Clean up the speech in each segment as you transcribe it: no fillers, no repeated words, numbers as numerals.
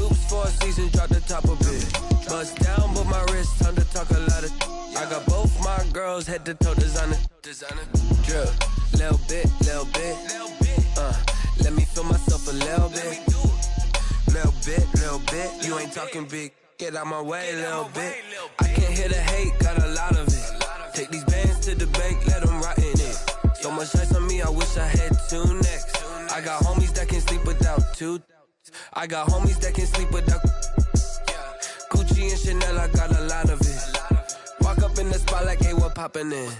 Coops 4 seasons, drop the top a bit. Bust down, but my wrist, time to talk a lot of. I got both my girls head to toe designer. Drip, little bit. Let me feel myself a little bit. Little bit. You ain't talking big. Get out my way, little bit. I can't hear the hate, got a lot of it. Take these bands to the bank, let them rot in it. So much ice on me, I wish I had 2 necks. I got homies that can sleep without 2. I got homies that can sleep without Gucci and Chanel, I got a lot of it. Walk up in the spot like, hey, what poppin' in?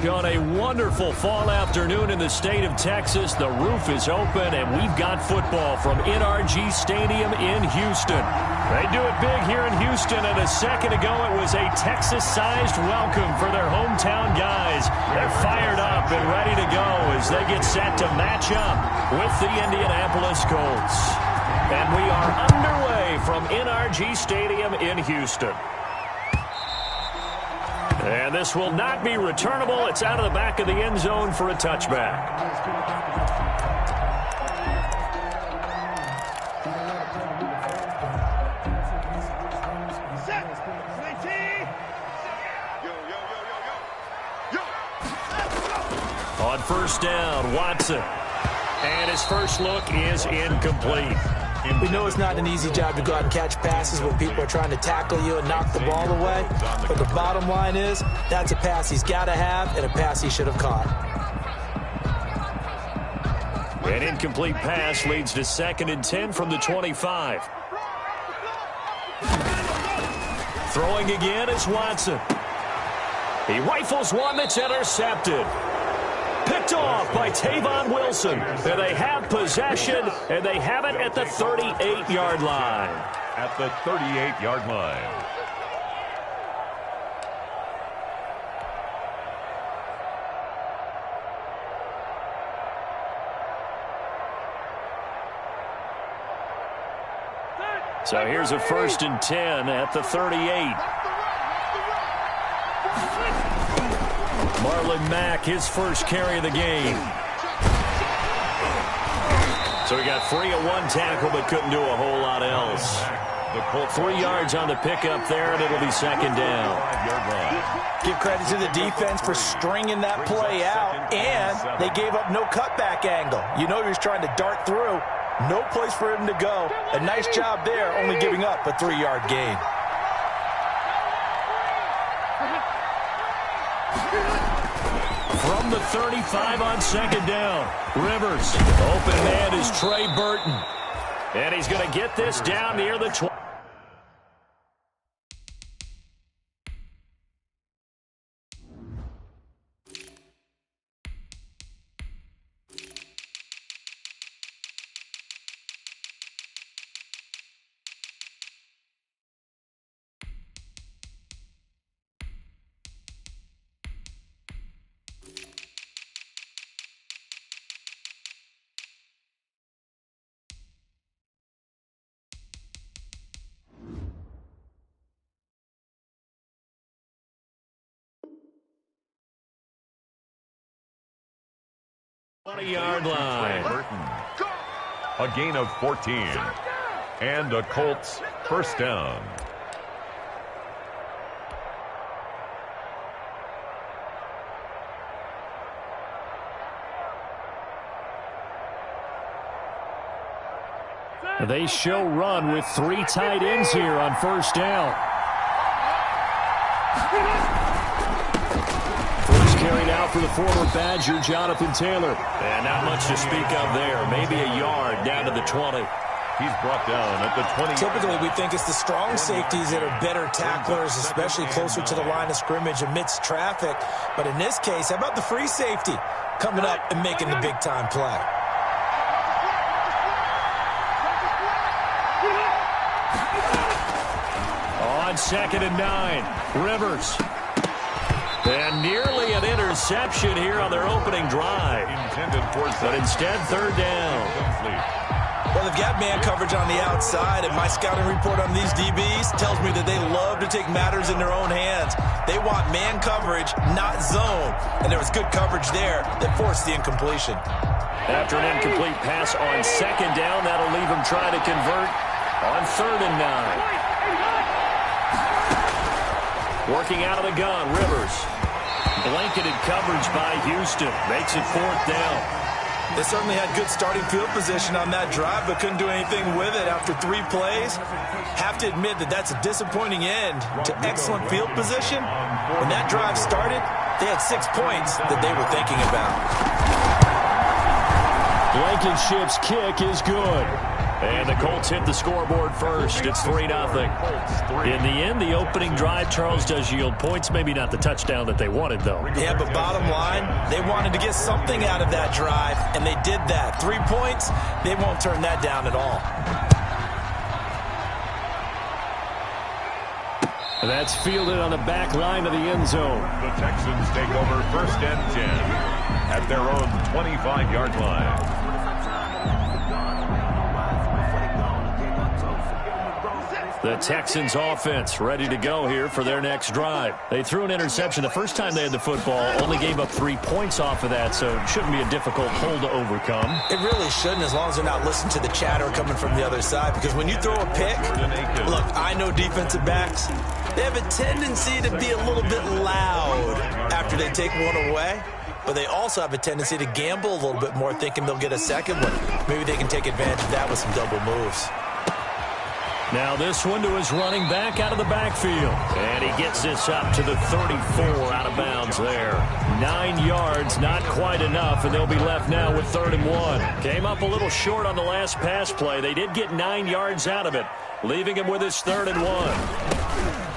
On a wonderful fall afternoon in the state of Texas, the roof is open, and we've got football from NRG Stadium in Houston. They do it big here in Houston, and a second ago it was a Texas-sized welcome for their hometown guys. They're fired up and ready to go as they get set to match up with the Indianapolis Colts. And we are underway from NRG Stadium in Houston. And this will not be returnable. It's out of the back of the end zone for a touchback. On first down, Watson. And his first look is incomplete. We know it's not an easy job to go out and catch passes when people are trying to tackle you and knock the ball away. But the bottom line is, that's a pass he's got to have and a pass he should have caught. An incomplete pass leads to 2nd and 10 from the 25. Throwing again is Watson. He rifles one that's intercepted. Picked off by Tavon Wilson. And they have possession, and they have it at the 38-yard line. At the 38-yard line. So here's a 1st and 10 at the 38. Marlon Mack, his first carry of the game. So he got free of 1 tackle, but couldn't do a whole lot else. 3 yards on the pickup there, and it'll be 2nd down. Give credit to the defense for stringing that play out, and they gave up no cutback angle. You know he was trying to dart through. No place for him to go. A nice job there, only giving up a 3-yard gain. From the 35 on 2nd down, Rivers. Open man is Trey Burton. And he's going to get this down near the 20. Yard line. A gain of 14. And the Colts first down. They show run with 3 tight ends here on first down. Carried out for the former Badger, Jonathan Taylor. And not much to speak of there. Maybe a yard down to the 20. He's brought down at the 20. Typically, we think it's the strong safeties that are better tacklers, especially closer to the line of scrimmage amidst traffic. But in this case, how about the free safety coming up and making the big-time play? On 2nd and 9, Rivers. And nearly an interception here on their opening drive. But instead, 3rd down. Well, they've got man coverage on the outside, and my scouting report on these DBs tells me that they love to take matters in their own hands. They want man coverage, not zone. And there was good coverage there that forced the incompletion. After an incomplete pass on second down, that'll leave him trying to convert on 3rd and 9. Working out of the gun, Rivers. Blanketed coverage by Houston. Makes it 4th down. They certainly had good starting field position on that drive, but couldn't do anything with it after 3 plays. Have to admit that that's a disappointing end to excellent field position. When that drive started, they had 6 points that they were thinking about. Blankenship's kick is good. And the Colts hit the scoreboard first. It's 3-0. In the end, the opening drive, Charles, does yield points. Maybe not the touchdown that they wanted, though. Yeah, but bottom line, they wanted to get something out of that drive, and they did that. 3 points, they won't turn that down at all. And that's fielded on the back line of the end zone. The Texans take over 1st and 10 at their own 25-yard line. The Texans offense ready to go here for their next drive. They threw an interception the first time they had the football, only gave up 3 points off of that, so it shouldn't be a difficult hole to overcome. It really shouldn't, as long as they're not listening to the chatter coming from the other side, because when you throw a pick, look, I know defensive backs, they have a tendency to be a little bit loud after they take one away. But they also have a tendency to gamble a little bit more, thinking they'll get a second one. Maybe they can take advantage of that with some double moves. Now this one to his running back out of the backfield. And he gets this up to the 34 out of bounds there. 9 yards, not quite enough, and they'll be left now with 3rd and 1. Came up a little short on the last pass play. They did get 9 yards out of it, leaving him with his 3rd and 1.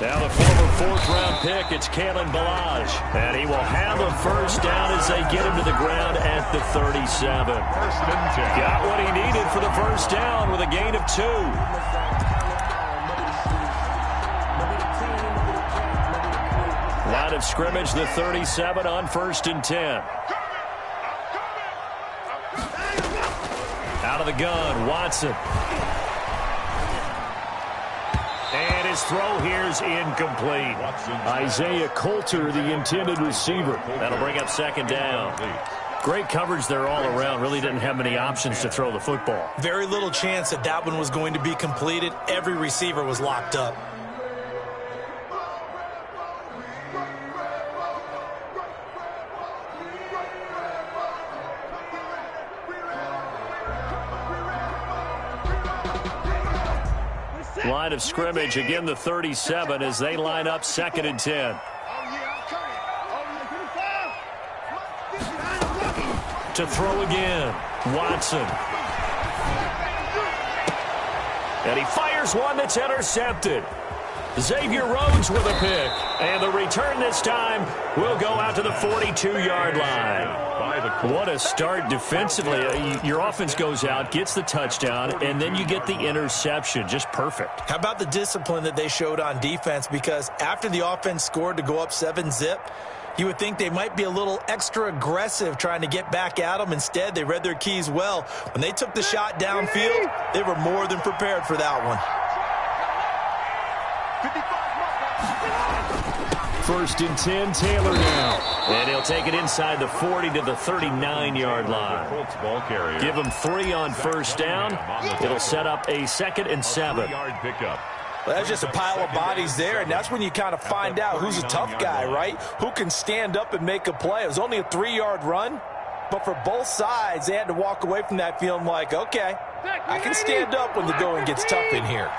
Now the former 4th-round pick, it's Kalen Ballage. And he will have a first down as they get him to the ground at the 37. Got what he needed for the first down with a gain of 2. Line of scrimmage, the 37 on 1st and 10. Out of the gun, Watson. And his throw here's incomplete. Isaiah Coulter, the intended receiver. That'll bring up 2nd down. Great coverage there all around. Really didn't have many options to throw the football. Very little chance that that one was going to be completed. Every receiver was locked up. Line of scrimmage, again the 37 as they line up 2nd and 10. To throw again, Watson. And he fires one that's intercepted. Xavier Rhodes with a pick. And the return this time will go out to the 42-yard line. What a start defensively. Your offense goes out, gets the touchdown, and then you get the interception. Just perfect. How about the discipline that they showed on defense? Because after the offense scored to go up 7-zip, you would think they might be a little extra aggressive trying to get back at them. Instead, they read their keys well. When they took the shot downfield, they were more than prepared for that one. 1st and 10, Taylor now. And he'll take it inside the 40 to the 39-yard line. Give him 3 on first down. It'll set up a 2nd and 7. Well, that's just a pile of bodies there, and that's when you kind of find out who's a tough guy, right? Who can stand up and make a play. It was only a 3-yard run, but for both sides, they had to walk away from that feeling like, okay, I can stand up when the going gets tough in here.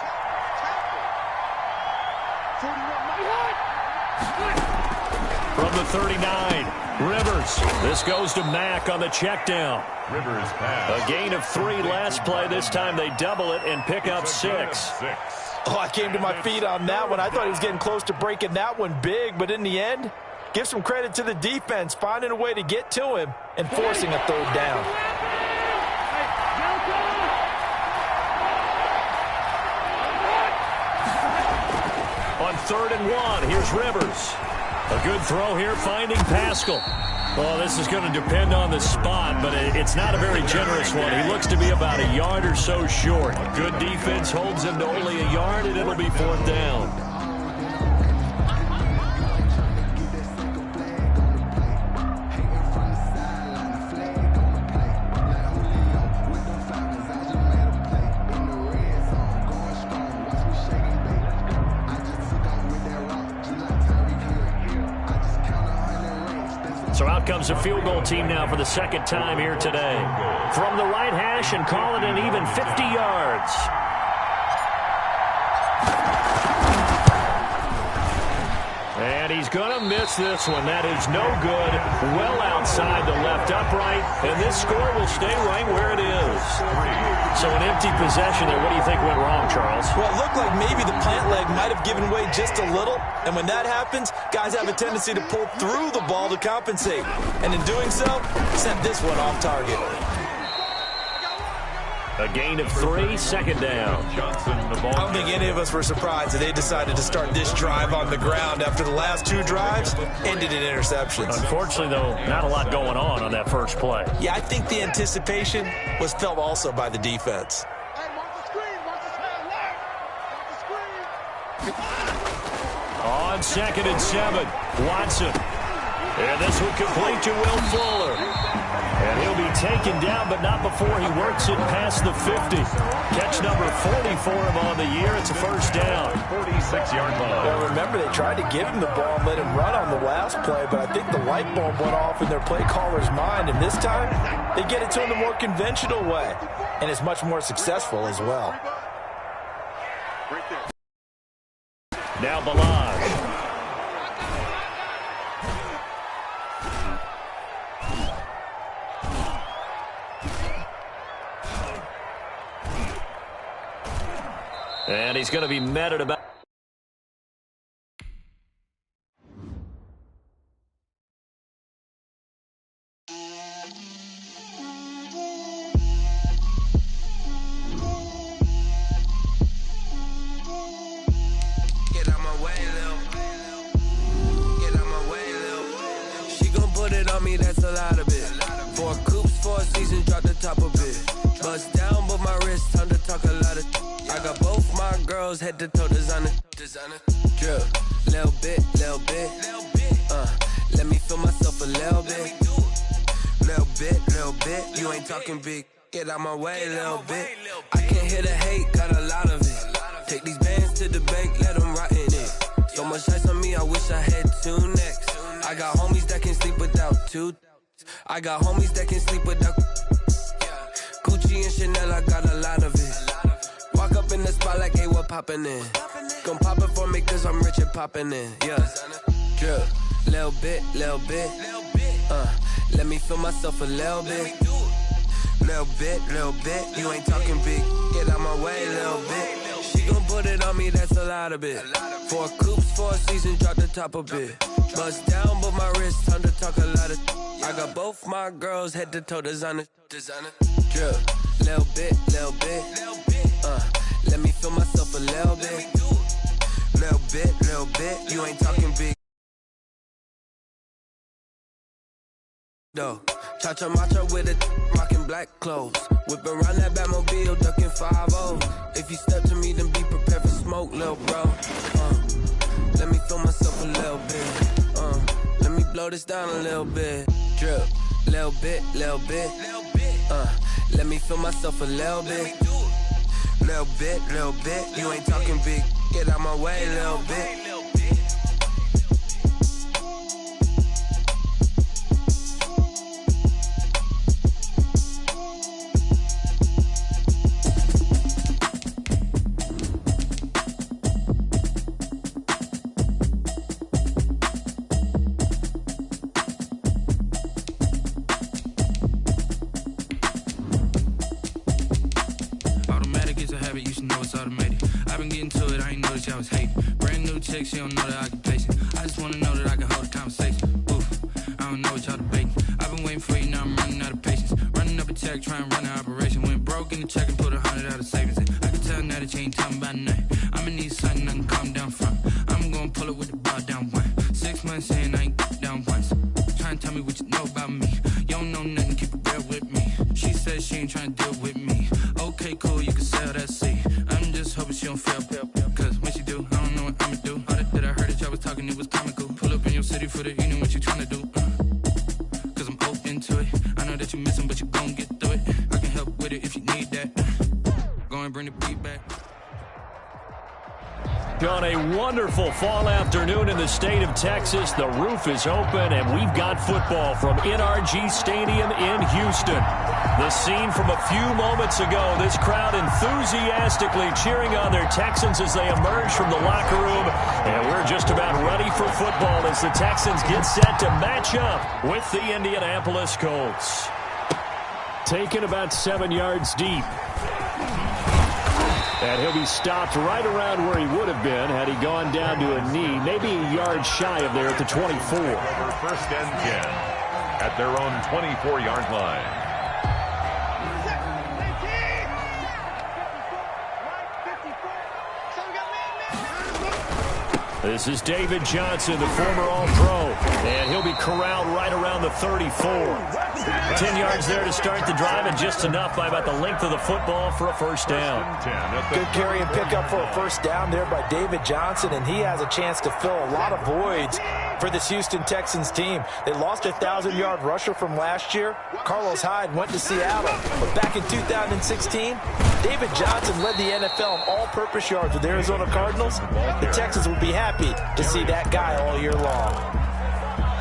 From the 39, Rivers. This goes to Mack on the check down. Rivers pass. A gain of 3 last play. This time they double it and pick up 6. Oh, I came to my feet on that one. I thought he was getting close to breaking that one big, but in the end, give some credit to the defense, finding a way to get to him and forcing a 3rd down. On 3rd and 1, here's Rivers. A good throw here, finding Pascal. Well, this is going to depend on the spot, but it's not a very generous one. He looks to be about a yard or so short. Good defense holds him to only a yard, and it'll be 4th down. So out comes a field goal team now for the second time here today. From the right hash and call it an even 50 yards. And he's going to miss this one. That is no good. Well outside the left upright. And this score will stay right where it is. So an empty possession there. What do you think went wrong, Charles? Well, it looked like maybe the plant leg might have given way just a little. And when that happens, guys have a tendency to pull through the ball to compensate. And in doing so, sent this one off target. A gain of 3, 2nd down. I don't think any of us were surprised that they decided to start this drive on the ground after the last 2 drives ended in interceptions. Unfortunately, though, not a lot going on that first play. Yeah, I think the anticipation was felt also by the defense. On 2nd and 7, Watson. And this will complete to Will Fuller. And he'll be taken down, but not before he works it past the 50. Catch number 40 for him on the year. It's a 1st down. 46-yard line. Well, remember, they tried to give him the ball and let him run on the last play, but I think the light bulb went off in their play caller's mind, and this time they get it to him the more conventional way, and it's much more successful as well. Now Balaj. And he's going to be met at about... Get out my way, Lil. Get out my way, Lil. She gon' put it on me, that's a lot of it. 4 coops, 4 seasons, drop the top of it. Bust down, but my wrist, time to talk a lot of... I got both my girls head to toe designer. Drip, little bit. Let me feel myself a little bit. Little bit. You ain't talking big. Get out my way, little bit. I can't hear the hate, got a lot of it. Take these bands to the bank, let them rot in it. So much ice on me, I wish I had 2 necks. I got homies that can sleep without 2. I got homies that can sleep without Gucci and Chanel, I got a lot of it. Walk up in the spot like, hey, what poppin' in? Gon' pop it for me cause I'm rich and poppin' in, yeah. Drip, little bit. Let me feel myself a little bit. Little bit. You ain't talking big. Get out my way, little bit. She gon' put it on me, that's a lot of it. 4 coops, 4 seasons, drop the top a bit. Bust down, but my wrist, time to talk a lot of... I got both my girls head to toe designer. Drip, little bit. Let me feel myself a little bit. Little bit. You ain't talking big. Though, cha-cha matcha with it, rocking black clothes. Whipping around that Batmobile, ducking 5-0. If you step to me, then be prepared for smoke, little bro. Let me feel myself a little bit. Let me blow this down a little bit. Drip, little bit. Let me feel myself a little bit. Little bit. You ain't talking big. Get out my way, little bit. I was hating. Brand new chick, she don't know the occupation. I just wanna know that I can hold a conversation. Oof, I don't know what y'all debating. I've been waiting for you, now I'm running out of patience. Running up a check, trying to run an operation. Went broke in the check and put 100 out of savings. I can tell now that you ain't talking about nothing. I'ma need something I can calm down from. I'm gonna pull it with the ball down one. 6 months in, I ain't down once. Trying to tell me what you know ready for the evening, what you tryna do? Cause I'm open to it. I know that you missing, but you gon' get through it. I can help with it if you need that. Go and bring the beat back. On a wonderful fall afternoon in the state of Texas, the roof is open, and we've got football from NRG Stadium in Houston. The scene from a few moments ago, this crowd enthusiastically cheering on their Texans as they emerge from the locker room, and we're just about ready for football as the Texans get set to match up with the Indianapolis Colts. Taken about 7 yards deep. And he'll be stopped right around where he would have been had he gone down to a knee, maybe a yard shy of there at the 24. First and 10 at their own 24-yard line. This is David Johnson, the former All-Pro, and he'll be corralled right around the 34. 10 yards there to start the drive, and just enough by about the length of the football for a first down. Good carry and pickup for a first down there by David Johnson, and he has a chance to fill a lot of voids for this Houston Texans team. They lost a 1,000-yard rusher from last year. Carlos Hyde went to Seattle, but back in 2016, David Johnson led the NFL in all-purpose yards with the Arizona Cardinals. The Texans would be happy to see that guy all year long.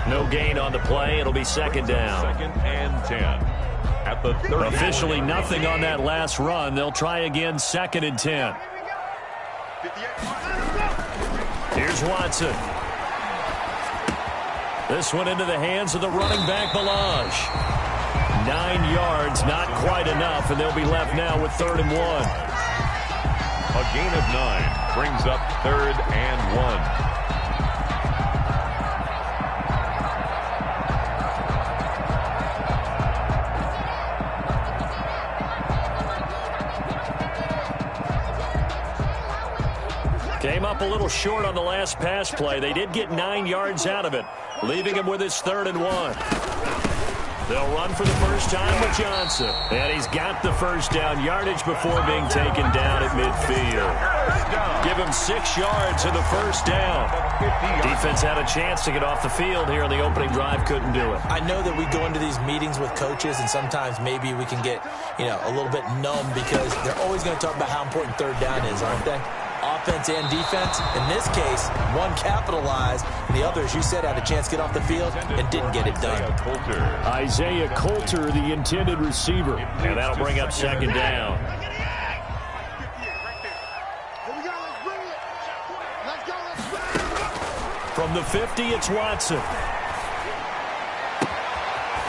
No gain on the play. It'll be second down. Second and 10 at the 30. Officially nothing on that last run. They'll try again, second and 10. Here's Watson. This one into the hands of the running back, Balaj. 9 yards, not quite enough, and they'll be left now with 3rd and 1. A gain of 9 brings up 3rd and 1. Came up a little short on the last pass play. They did get 9 yards out of it, leaving him with his 3rd and 1. They'll run for the first time with Johnson. And he's got the first down yardage before being taken down at midfield. Give him 6 yards in the first down. Defense had a chance to get off the field here in the opening drive. Couldn't do it. I know that we go into these meetings with coaches, and sometimes maybe we can get, a little bit numb because they're always going to talk about how important 3rd down is, aren't they? Offense and defense. In this case, one capitalized, and the other, as you said, had a chance to get off the field and didn't get it done. Isaiah Coulter, the intended receiver. And that'll bring up second down. From the 50, it's Watson.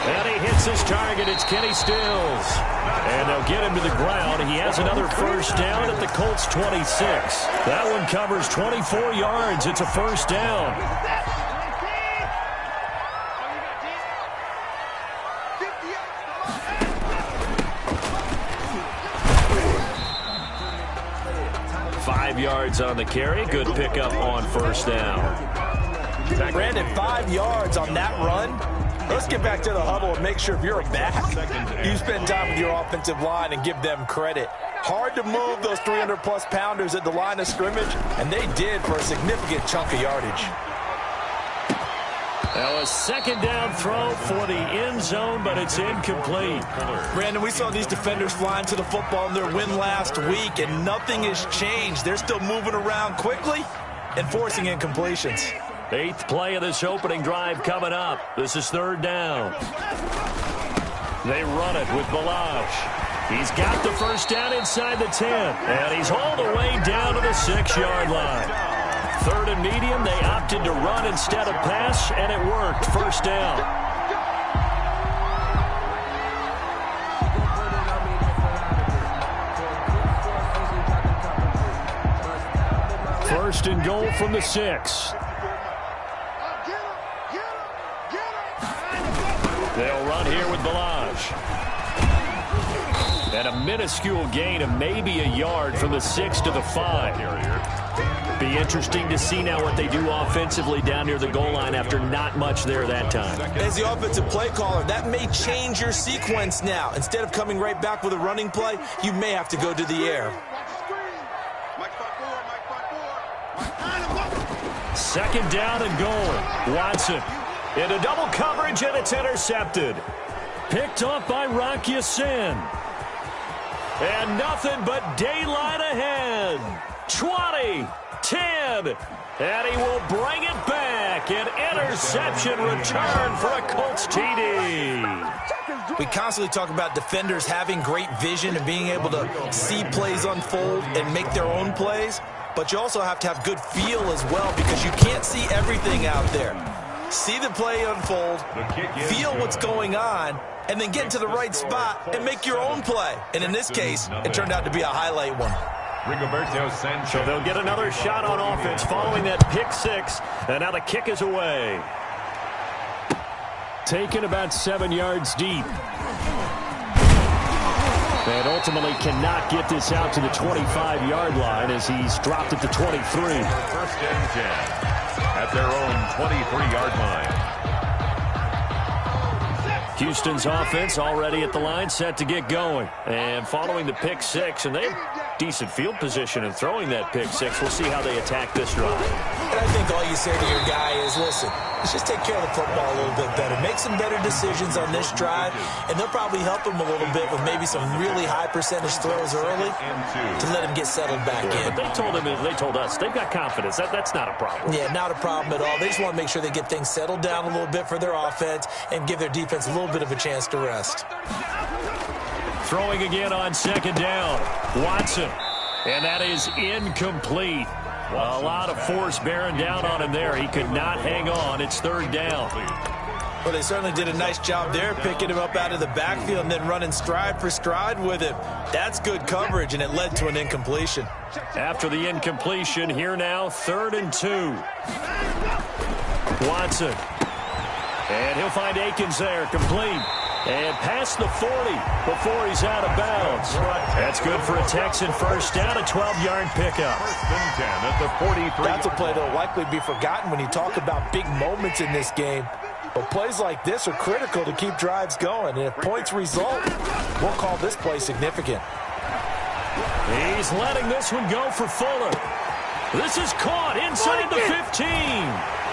And he hits his target. It's Kenny Stills. And they'll get him to the ground. He has another first down at the Colts 26. That one covers 24 yards. It's a first down. Five yards on the carry. Good pickup on first down. Brandon, 5 yards on that run. Let's get back to the huddle and make sure if you're a back, you spend time with your offensive line and give them credit. Hard to move those 300-plus pounders at the line of scrimmage, and they did for a significant chunk of yardage. Now a second down throw for the end zone, but it's incomplete. Brandon, we saw these defenders flying to the football in their win last week, and nothing has changed. They're still moving around quickly and forcing incompletions. 8th play of this opening drive coming up. This is 3rd down. They run it with Balaj. He's got the first down inside the 10, and he's all the way down to the 6-yard line. 3rd and medium, they opted to run instead of pass, and it worked. First down. First and goal from the 6. They'll run here with Balaj. And a minuscule gain of maybe a yard from the 6 to the 5. Be interesting to see now what they do offensively down near the goal line after not much there that time. As the offensive play caller, that may change your sequence now. Instead of coming right back with a running play, you may have to go to the air. Second down and goal. Watson into double coverage, and it's intercepted. Picked off by Rocky Sin. And nothing but daylight ahead. 20, 10, and he will bring it back. An interception return for a Colts TD. We constantly talk about defenders having great vision and being able to see plays unfold and make their own plays, but you also have to have good feel as well because you can't see everything out there. See the play unfold, feel what's going on, and then get into the right spot and make your own play. And in this case, it turned out to be a highlight one. So they'll get another shot on offense following that pick six, and now the kick is away. Taken about 7 yards deep. And ultimately cannot get this out to the 25-yard line as he's dropped it to 23. First and 10 at their own 23-yard line. Houston's offense already at the line, set to get going. And following the pick six, and they have decent field position in throwing that pick six. We'll see how they attack this drive. And I think all you say to your guy is, listen, let's just take care of the football a little bit better. Make some better decisions on this drive, and they'll probably help him a little bit with maybe some really high percentage throws early to let him get settled back in. But they told us they've got confidence. That's not a problem. Yeah, not a problem at all. They just want to make sure they get things settled down a little bit for their offense and give their defense a little bit of a chance to rest. Throwing again on second down. Watson. And that is incomplete. A lot of force bearing down on him there. He could not hang on. It's third down. Well, they certainly did a nice job there, picking him up out of the backfield and then running stride for stride with him. That's good coverage, and it led to an incompletion. After the incompletion, here now, 3rd and 2. Watson. And he'll find Akins there, complete. And past the 40 before he's out of bounds. That's good for a Texan first down, a 12-yard pickup. First and 10 at the 43. That's a play that will likely be forgotten when you talk about big moments in this game. But plays like this are critical to keep drives going. And if points result, we'll call this play significant. He's letting this one go for Fuller. This is caught inside the 15.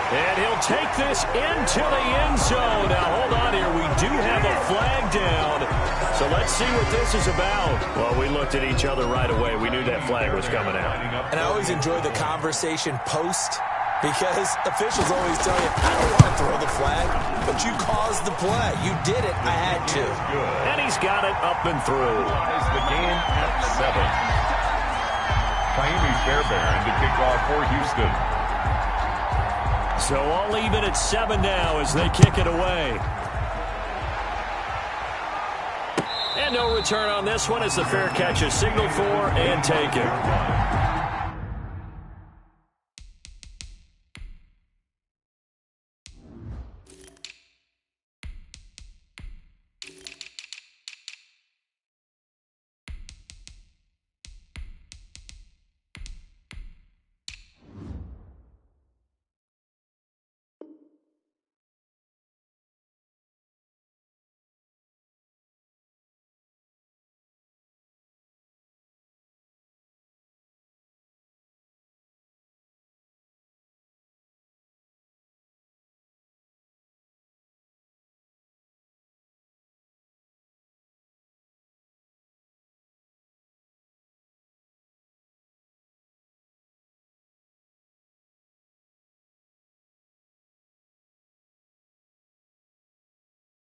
And he'll take this into the end zone. Now, hold on here. We do have a flag down. So let's see what this is about. Well, we looked at each other right away. We knew that flag was coming out. And I always enjoy the conversation post because officials always tell you, I don't want to throw the flag, but you caused the play. You did it. I had to. And he's got it up and through. Is the game at 7. Kaimi Fairbairn to kick off for Houston. So all even at 7 now as they kick it away. And no return on this one as the fair catch is signaled for and taken.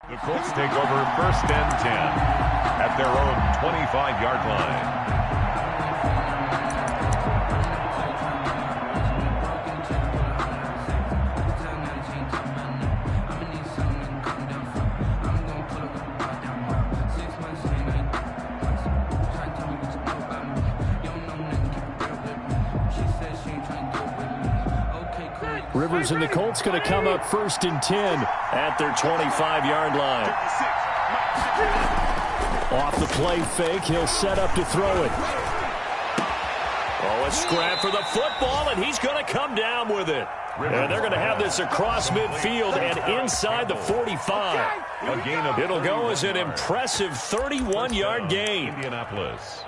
The Colts take over first and 10 at their own 25-yard line. Rivers and the Colts going to come up first and 10 at their 25-yard line. Off the play fake, he'll set up to throw it. Oh, a scrap for the football, and he's going to come down with it. And they're going to have this across midfield and inside the 45. It'll go as an impressive 31-yard gain. Indianapolis.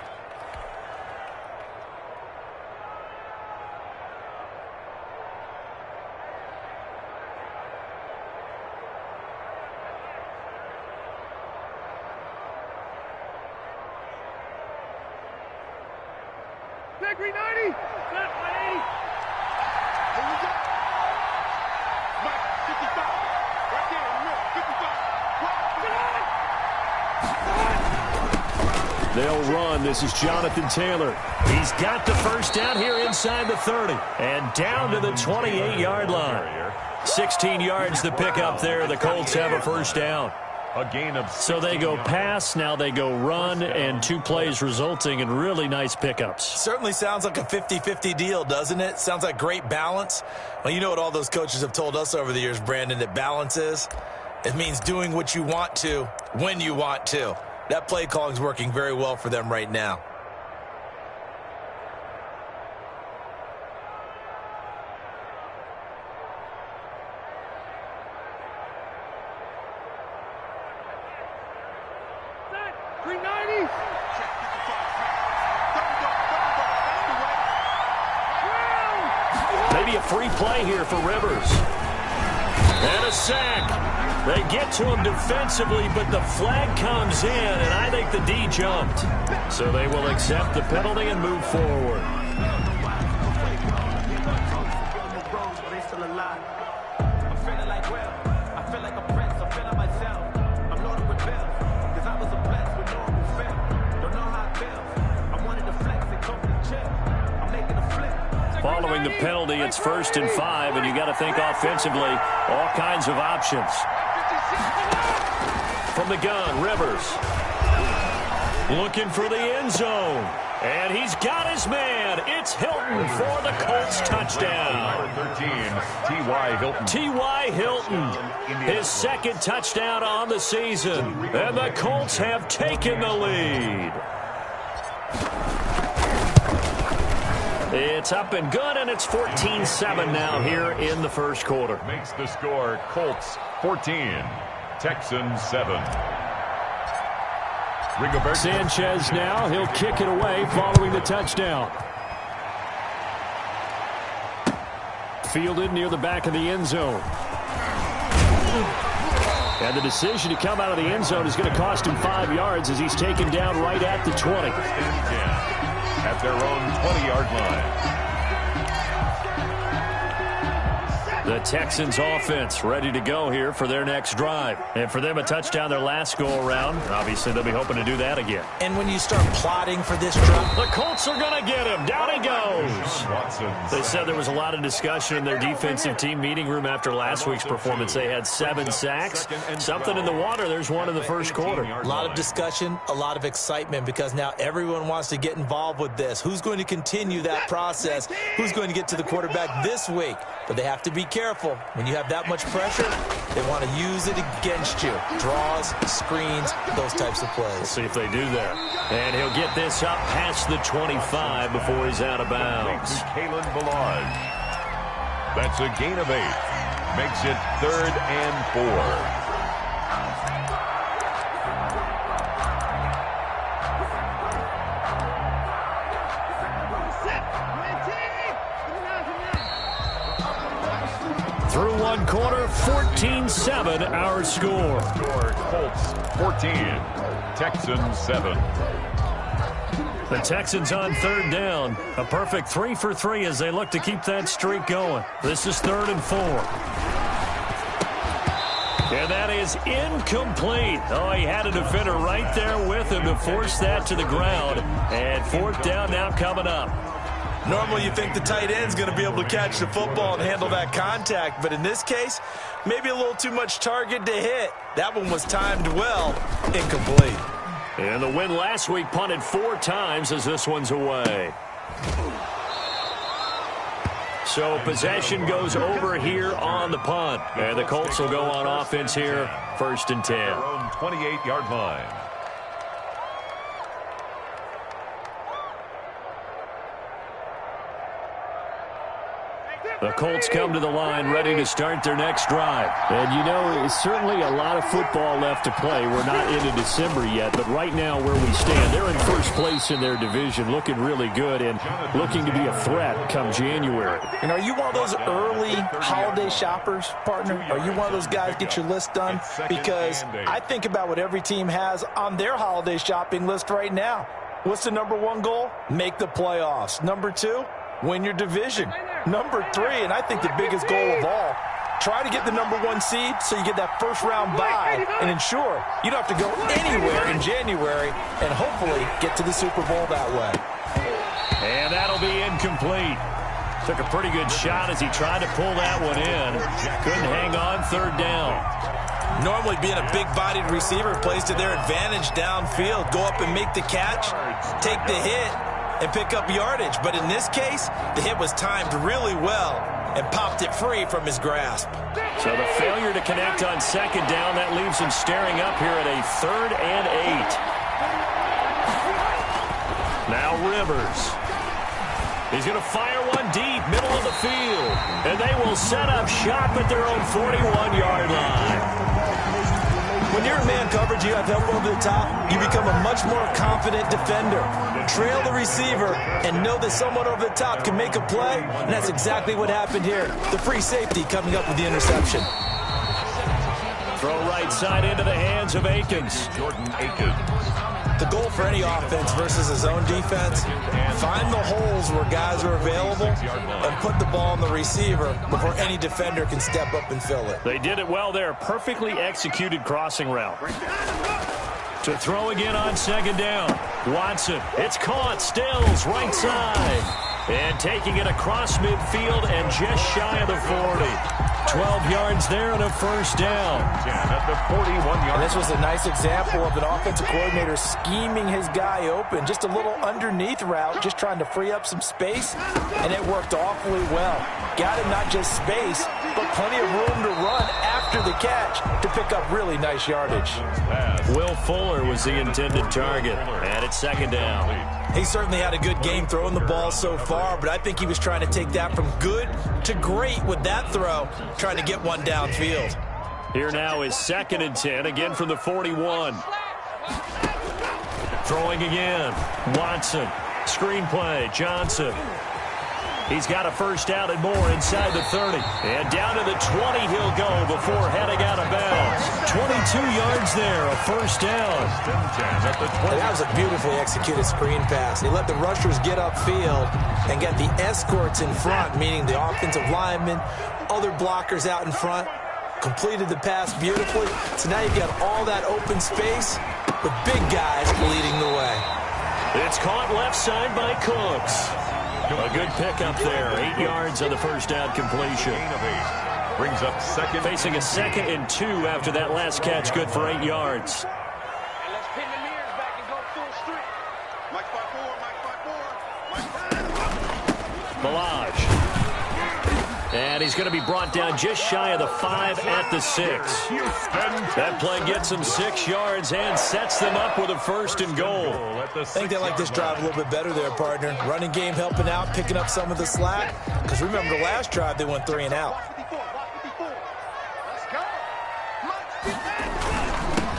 They'll run. This is Jonathan Taylor. He's got the first down here inside the 30. And down to the 28-yard line. 16 yards to pick up there. The Colts have a first down. A gain of 16. So they go pass, now they go run, and 2 plays resulting in really nice pickups. Certainly sounds like a 50-50 deal, doesn't it? Sounds like great balance. Well, you know what all those coaches have told us over the years, Brandon, that balance is? It means doing what you want to when you want to. That play calling is working very well for them right now. Maybe a free play here for Rivers. And a sack. They get to him defensively, but the flag comes in, and I think the D jumped. So they will accept the penalty and move forward. Following the penalty, it's 1st and 5, and you got to think offensively, all kinds of options. From the gun, Rivers. Looking for the end zone. And he's got his man. It's Hilton for the Colts touchdown. Number 13, T.Y. Hilton. T.Y. Hilton, his 2nd touchdown on the season. And the Colts have taken the lead. It's up and good, and it's 14-7 now here in the first quarter. Makes the score Colts 14, Texans 7. Sanchez now, he'll kick it away following the touchdown. Fielded near the back of the end zone. And the decision to come out of the end zone is going to cost him 5 yards as he's taken down right at the 20. At their own 20-yard line. The Texans offense ready to go here for their next drive. And for them, a touchdown their last go-around. Obviously, they'll be hoping to do that again. And when you start plotting for this drive, the Colts are going to get him. Down he goes. They said there was a lot of discussion in their defensive team meeting room after last week's performance. They had 7 sacks. Something in the water. There's one in the first quarter. A lot of discussion, a lot of excitement, because now everyone wants to get involved with this. Who's going to continue that process? Who's going to get to the quarterback this week? But they have to be careful. When you have that much pressure, they want to use it against you. Draws, screens, those types of plays. We'll see if they do that. And he'll get this up past the 25 before he's out of bounds. Kalen Ballage. That's a gain of 8. Makes it 3rd and 4. Through one quarter, 14-7 our score. Colts 14, Texans 7. The Texans on 3rd down. A perfect 3 for 3 as they look to keep that streak going. This is 3rd and 4. And that is incomplete. Oh, he had a defender right there with him to force that to the ground. And 4th down now coming up. Normally you think the tight end's going to be able to catch the football and handle that contact, but in this case, maybe a little too much target to hit. That one was timed well, incomplete. And the win last week punted 4 times as this one's away. So possession goes over here on the punt. And the Colts will go on offense here, 1st and 10. Their own 28-yard line. The Colts come to the line ready to start their next drive. And, you know, it's certainly a lot of football left to play. We're not into December yet, but right now where we stand, they're in first place in their division, looking really good and looking to be a threat come January. And are you one of those early holiday shoppers, partner? Are you one of those guys get your list done? Because I think about what every team has on their holiday shopping list right now. What's the number one goal? Make the playoffs. Number 2, win your division. Number 3, and I think the biggest goal of all, try to get the number 1 seed so you get that first-round bye and ensure you don't have to go anywhere in January and hopefully get to the Super Bowl that way. And that'll be incomplete. Took a pretty good shot as he tried to pull that one in. Couldn't hang on, third down. Normally being a big-bodied receiver plays to their advantage downfield. Go up and make the catch, take the hit, and pick up yardage. But in this case, the hit was timed really well and popped it free from his grasp. So the failure to connect on second down, that leaves him staring up here at a 3rd and 8. Now Rivers. He's going to fire one deep, middle of the field. And they will set up shop at their own 41-yard line. When you're in man coverage, you have help over the top, you become a much more confident defender. Trail the receiver and know that someone over the top can make a play, and that's exactly what happened here. The free safety coming up with the interception. Throw right side into the hands of Akins. Jordan Akins. The goal for any offense versus a zone defense, find the holes where guys are available and put the ball on the receiver before any defender can step up and fill it. They did it well there. Perfectly executed crossing route. To throw again on second down. Watson. It's caught. Stills right side. And taking it across midfield and just shy of the 40. 12 yards there and a first down. At the 41-yard. And this was a nice example of an offensive coordinator scheming his guy open. Just a little underneath route, just trying to free up some space, and it worked awfully well. Got him not just space, but plenty of room to run after the catch to pick up really nice yardage. Will Fuller was the intended target, and it's second down. He certainly had a good game throwing the ball so far, but I think he was trying to take that from good to great with that throw, trying to get one downfield. Here now is 2nd and 10, again from the 41. Throwing again. Watson. Screen play. Johnson. He's got a first down and more inside the 30. And down to the 20 he'll go before heading out of bounds. 22 yards there, a first down. And that was a beautifully executed screen pass. He let the rushers get upfield and got the escorts in front, meaning the offensive linemen, other blockers out in front. Completed the pass beautifully. So now you've got all that open space with big guys leading the way. It's caught left side by Cooks. A good pickup there. 8 yards on the first down completion. Brings up second. Facing a 2nd and 2 after that last catch. Good for 8 yards. Let's pin the mirrors back and go full street. Mike 5-4, Mike 5-4. Milage. And he's going to be brought down just shy of the 5 at the 6. That play gets him 6 yards and sets them up with a 1st and goal. I think they like this drive a little bit better there, partner. Running game helping out, picking up some of the slack. Because remember, the last drive they went 3 and out.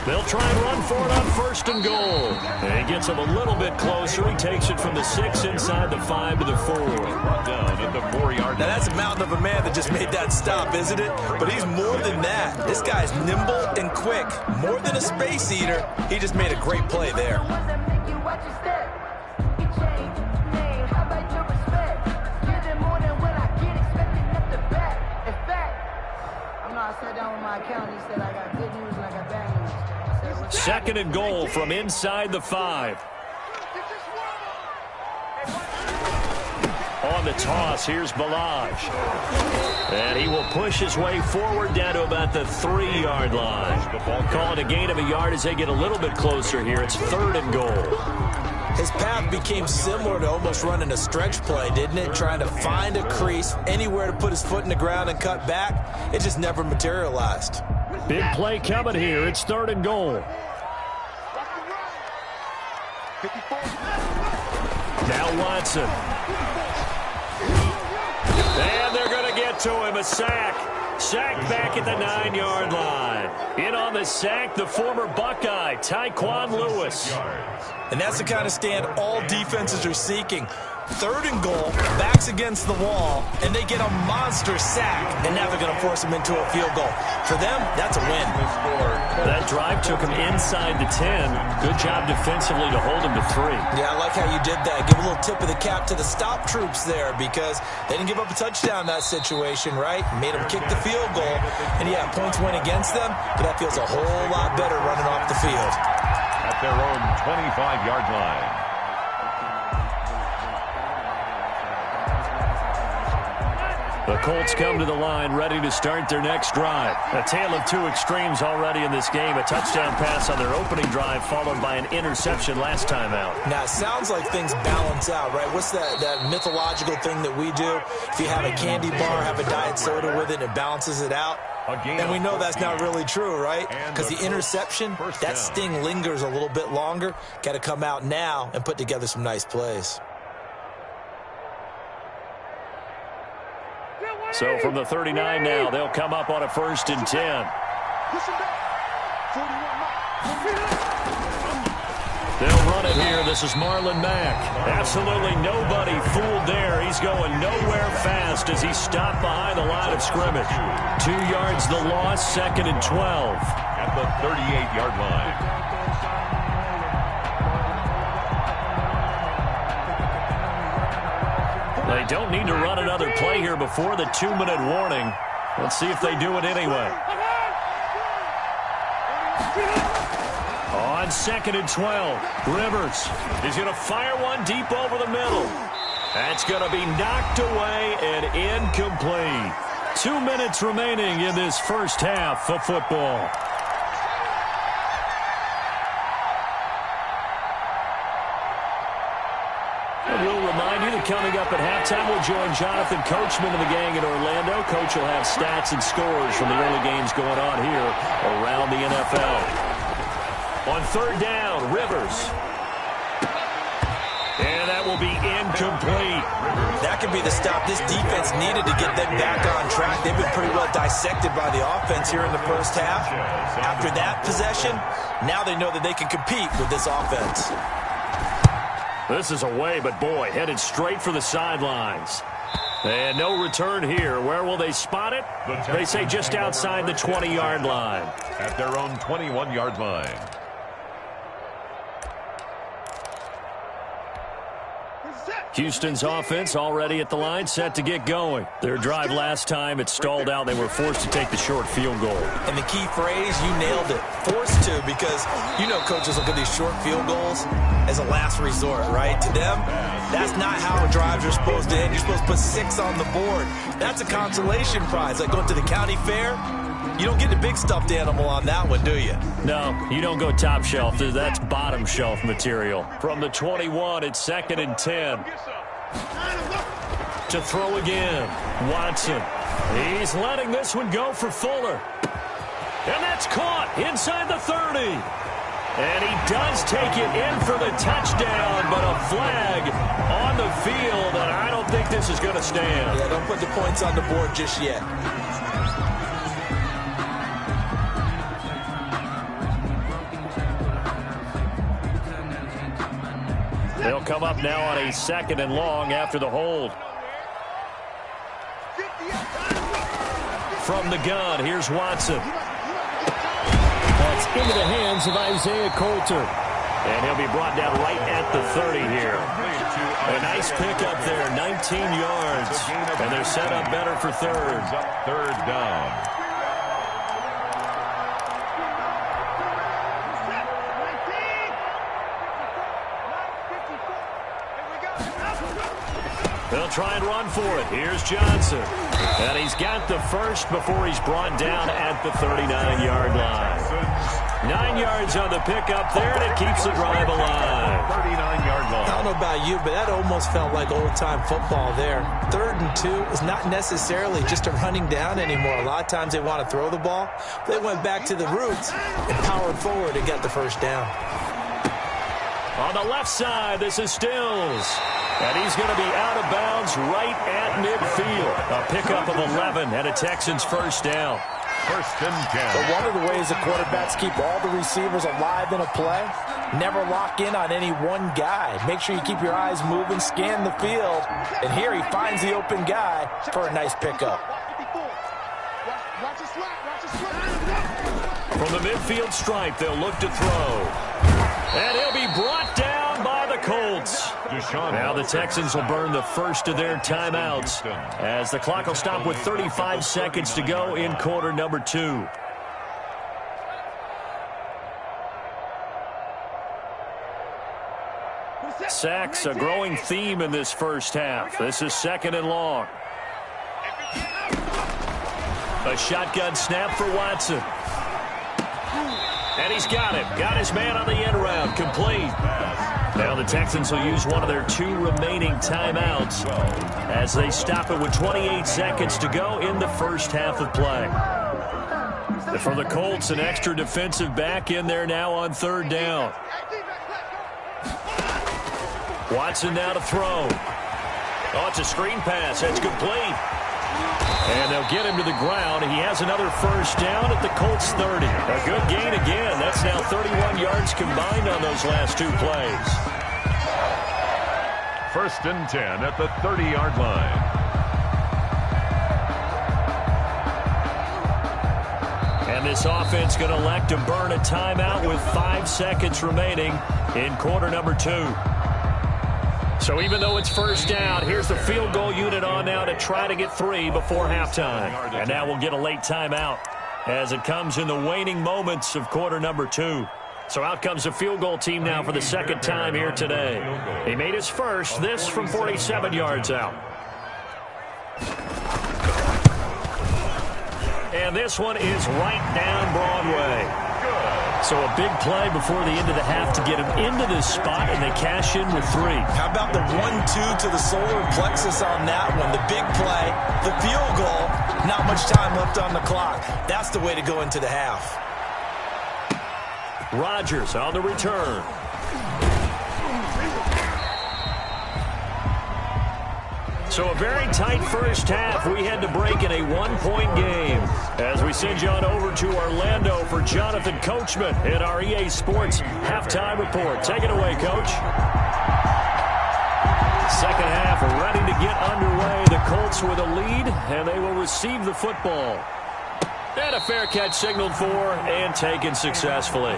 They'll try and run for it on 1st and goal. And he gets him a little bit closer. He takes it from the 6 inside the 5 to the 4. Down at the 4-yard. Now, that's a mountain of a man that just made that stop, isn't it? But he's more than that. This guy's nimble and quick. More than a space eater. He just made a great play there. I sat down with my accountant. He said I got good news and I got bad news. 2nd and goal from inside the 5. On the toss, here's Milage. And he will push his way forward down to about the 3-yard line. Calling a gain of a yard as they get a little bit closer here. It's 3rd and goal. His path became similar to almost running a stretch play, didn't it? Trying to find a crease, anywhere to put his foot in the ground and cut back. It just never materialized. Big play coming here. It's 3rd and goal. Now Watson. And they're going to get to him. A sack. Sack back at the 9-yard line. In on the sack, the former Buckeye, Tyquan Lewis. And that's the kind of stand all defenses are seeking. 3rd and goal, backs against the wall, and they get a monster sack, and now they're going to force them into a field goal. For them, that's a win. That drive took them inside the 10. Good job defensively to hold them to 3. Yeah, I like how you did that. Give a little tip of the cap to the stop troops there because they didn't give up a touchdown in that situation, right? Made them kick the field goal. And, yeah, points went against them, but that feels a whole lot better running off the field. At their own 25-yard line. The Colts come to the line ready to start their next drive. A tale of 2 extremes already in this game. A touchdown pass on their opening drive followed by an interception last time out. Now, it sounds like things balance out, right? What's that mythological thing that we do? If you have a candy bar, have a diet soda with it, and it balances it out. And we know that's not really true, right? Because the interception, that sting lingers a little bit longer. Got to come out now and put together some nice plays. So from the 39 now, they'll come up on a 1st and 10. They'll run it here. This is Marlon Mack. Absolutely nobody fooled there. He's going nowhere fast as he stopped behind the line of scrimmage. 2 yards the loss, 2nd and 12. At the 38-yard line. They don't need to run another play here before the 2-minute warning. Let's see if they do it anyway. On 2nd and 12, Rivers is going to fire one deep over the middle. That's going to be knocked away and incomplete. 2 minutes remaining in this first half of football. We'll remind you that coming up at halftime, we'll join Jonathan Coachman and the gang in Orlando. Coach will have stats and scores from the early games going on here around the NFL. On 3rd down, Rivers. And that will be incomplete. That could be the stop this defense needed to get them back on track. They've been pretty well dissected by the offense here in the first half. After that possession, now they know that they can compete with this offense. This is away, but boy, headed straight for the sidelines. And no return here. Where will they spot it? They say just outside the 20-yard line. At their own 21-yard line. Houston's offense already at the line, set to get going. Their drive last time, it stalled out. They were forced to take the short field goal. And the key phrase, you nailed it, forced to, because you know coaches look at these short field goals as a last resort, right? To them, that's not how drives are supposed to end. You're supposed to put 6 on the board. That's a consolation prize. Like going to the county fair, you don't get the big stuffed animal on that one, do you? No, you don't go top shelf. That's bottom shelf material. From the 21, it's 2nd and 10. To throw again, Watson. He's letting this one go for Fuller. And that's caught inside the 30. And he does take it in for the touchdown, but a flag on the field, and I don't think this is going to stand. Yeah, don't put the points on the board just yet. They'll come up now on a 2nd and long after the hold. From the gun, here's Watson. That's into the hands of Isaiah Coulter. And he'll be brought down right at the 30 here. A nice pickup there, 19 yards. And they're set up better for 3rd. 3rd down. They'll try and run for it. Here's Johnson. And he's got the first before he's brought down at the 39-yard line. 9 yards on the pickup there, and it keeps the drive alive. 39-yard line. I don't know about you, but that almost felt like old-time football there. 3rd and 2 is not necessarily just a running down anymore. A lot of times they want to throw the ball. They went back to the roots and powered forward and got the first down. On the left side, this is Stills. And he's going to be out of bounds right at midfield. A pickup of 11 and a Texans first down. 1st and 10. But one of the ways the quarterbacks keep all the receivers alive in a play Never lock in on any one guy. Make sure you keep your eyes moving, scan the field. And here he finds the open guy for a nice pickup. From the midfield stripe, they'll look to throw. And he'll be brought down by the Colts. Now the Texans will burn the first of their timeouts as the clock will stop with 35 seconds to go in quarter number 2. Sacks, a growing theme in this first half. This is 2nd and long. A shotgun snap for Watson. And he's got him. Got his man on the end round. Complete. Now the Texans will use one of their 2 remaining timeouts as they stop it with 28 seconds to go in the first half of play. For the Colts, an extra defensive back in there now on 3rd down. Watson now to throw. Oh, it's a screen pass. That's complete. And they'll get him to the ground. He has another first down at the Colts 30. A good gain again. That's now 31 yards combined on those last 2 plays. 1st and 10 at the 30-yard line. And this offense going to elect to burn a timeout with 5 seconds remaining in quarter number 2. So even though it's first down, here's the field goal unit on now to try to get 3 before halftime. And now we'll get a late timeout as it comes in the waning moments of quarter number 2. So out comes the field goal team now for the 2nd time here today. He made his first, this from 47 yards out. And this one is right down Broadway. So a big play before the end of the half to get him into this spot, and they cash in with 3. How about the 1-2 to the solar plexus on that one? The big play, the field goal, not much time left on the clock. That's the way to go into the half. Rodgers on the return. So a very tight first half. We had to break in a 1-point game as we send you on over to Orlando for Jonathan Coachman at our EA Sports Halftime Report. Take it away, Coach. Second half ready to get underway. The Colts with a lead, and they will receive the football. And a fair catch signaled for and taken successfully.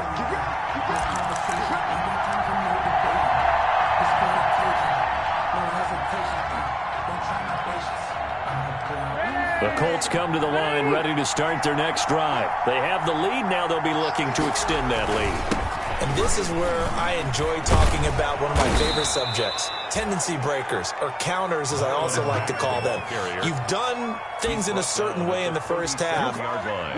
The Colts come to the line ready to start their next drive. They have the lead. Now they'll be looking to extend that lead. And this is where I enjoy talking about one of my favorite subjects, tendency breakers, or counters as I also like to call them. You've done things in a certain way in the first half,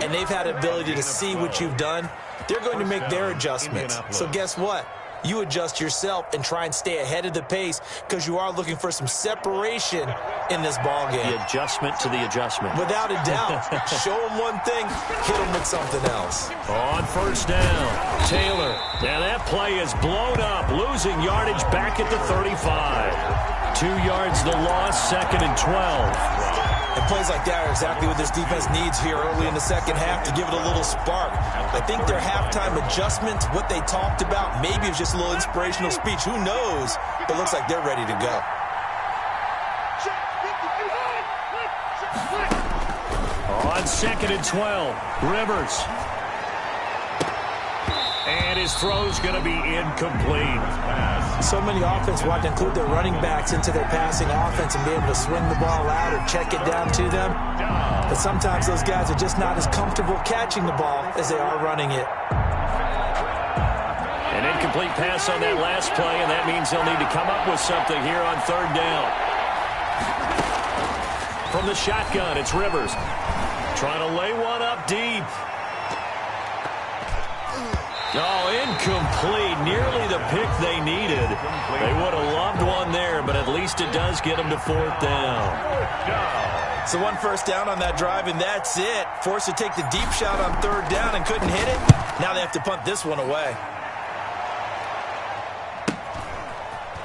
and they've had the ability to see what you've done. They're going to make their adjustments. So guess what? You adjust yourself and try and stay ahead of the pace because you are looking for some separation in this ball game. The adjustment to the adjustment. Without a doubt. Show them one thing, hit them with something else. On first down, Taylor. Now that play is blown up, losing yardage back at the 35. 2 yards the loss, 2nd and 12. And plays like that are exactly what this defense needs here early in the second half to give it a little spark. I think their halftime adjustment, what they talked about, maybe it was just a little inspirational speech. Who knows? But it looks like they're ready to go. On 2nd and 12, Rivers. And his throw's going to be incomplete. So many offense want to include their running backs into their passing offense and be able to swing the ball out or check it down to them. But sometimes those guys are just not as comfortable catching the ball as they are running it. An incomplete pass on that last play, and that means they'll need to come up with something here on 3rd down. From the shotgun, it's Rivers. Trying to lay one up deep. Oh, incomplete. Nearly the pick they needed. They would have loved one there, but at least it does get them to 4th down. So 1 first down on that drive, and that's it. Forced to take the deep shot on 3rd down and couldn't hit it. Now they have to punt this one away.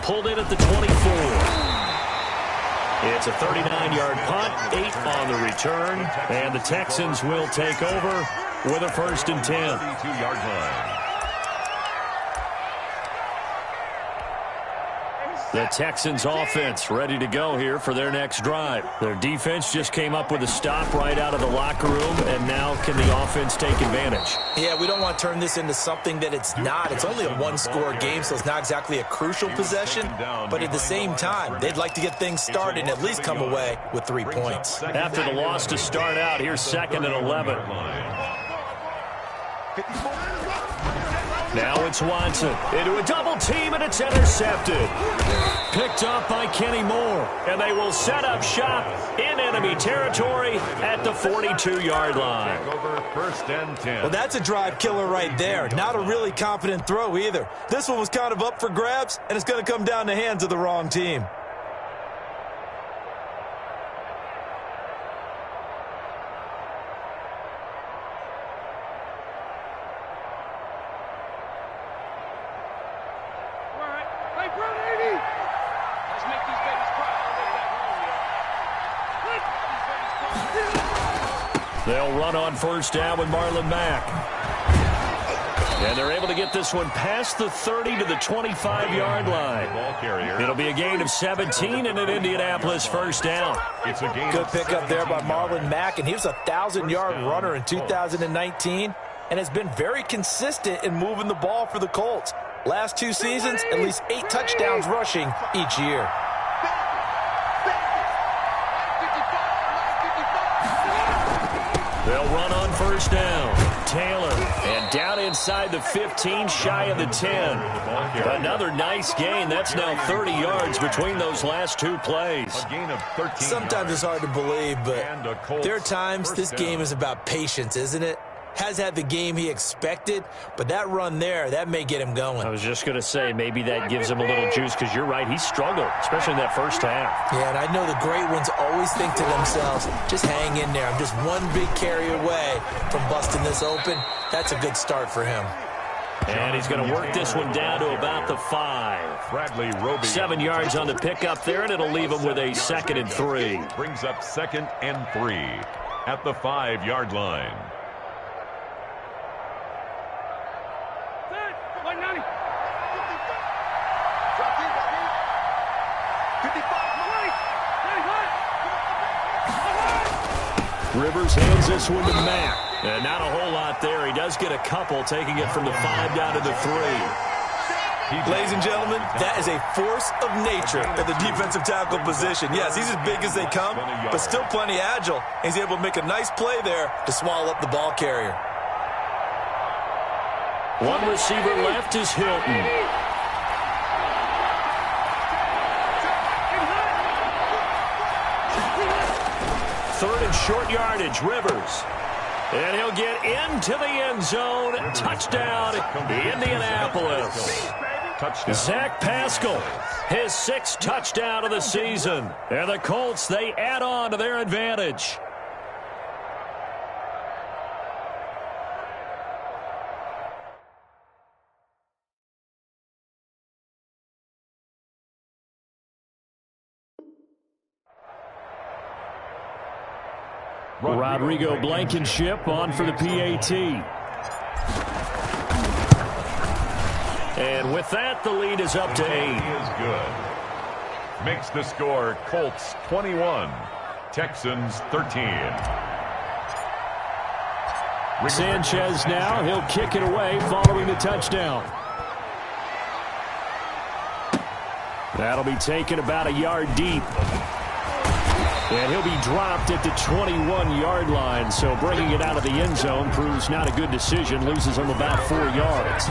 Pulled in at the 24. It's a 39-yard punt, 8 on the return, and the Texans will take over with a 1st and 10. 32-yard line. The Texans offense ready to go here for their next drive. Their defense just came up with a stop right out of the locker room, and now can the offense take advantage? Yeah, we don't want to turn this into something that it's not. It's only a one-score game, so it's not exactly a crucial possession. But at the same time, they'd like to get things started and at least come away with 3 points. After the loss to start out, here's 2nd and 11. Now it's Watson into a double team, and it's intercepted. Picked up by Kenny Moore, and they will set up shop in enemy territory at the 42-yard line. Over 1st and 10. Well, that's a drive killer right there. Not a really confident throw either. This one was kind of up for grabs, and it's going to come down the hands of the wrong team. They'll run on 1st down with Marlon Mack. And they're able to get this one past the 30 to the 25-yard line. It'll be a gain of 17 and an Indianapolis 1st down. It's a gain. Good pickup there by Marlon Mack, and he was a 1,000-yard runner in 2019 and has been very consistent in moving the ball for the Colts. Last 2 seasons, at least 8 touchdowns rushing each year. They'll run on 1st down. Taylor, and down inside the 15, shy of the 10. Another nice gain. That's now 30 yards between those last 2 plays. A gain of 13 Sometimes it's hard to believe, but there are times this first game down. is about patience, isn't it? Has had the game he expected, but that run there, that may get him going. I was just going to say, maybe that gives him a little juice, because you're right, he struggled, especially in that 1st half. Yeah, and I know the great ones always think to themselves, just hang in there. I'm just one big carry away from busting this open. That's a good start for him. And he's going to work this one down to about the 5. Bradley Roby. 7 yards on the pickup there, and it'll leave him with a 2nd and 3. Brings up 2nd and 3 at the 5-yard line. Rivers hands this one to Mack. And not a whole lot there. He does get a couple, taking it from the 5 down to the 3. Ladies and gentlemen, that is a force of nature at the defensive tackle position. Yes, he's as big as they come, but still plenty agile. He's able to make a nice play there to swallow up the ball carrier. One receiver left is Hilton. Third and short yardage, Rivers. And he'll get into the end zone. Touchdown, Indianapolis. Touchdown. Zach Pascal, his 6th touchdown of the season. And the Colts, they add on to their advantage. Rodrigo Blankenship on for the PAT. And with that, the lead is up to 8. He is good. Makes the score Colts 21, Texans 13. Sanchez now, he'll kick it away following the touchdown. That'll be taken about a yard deep. And he'll be dropped at the 21-yard line, so bringing it out of the end zone proves not a good decision. Loses him about 4 yards.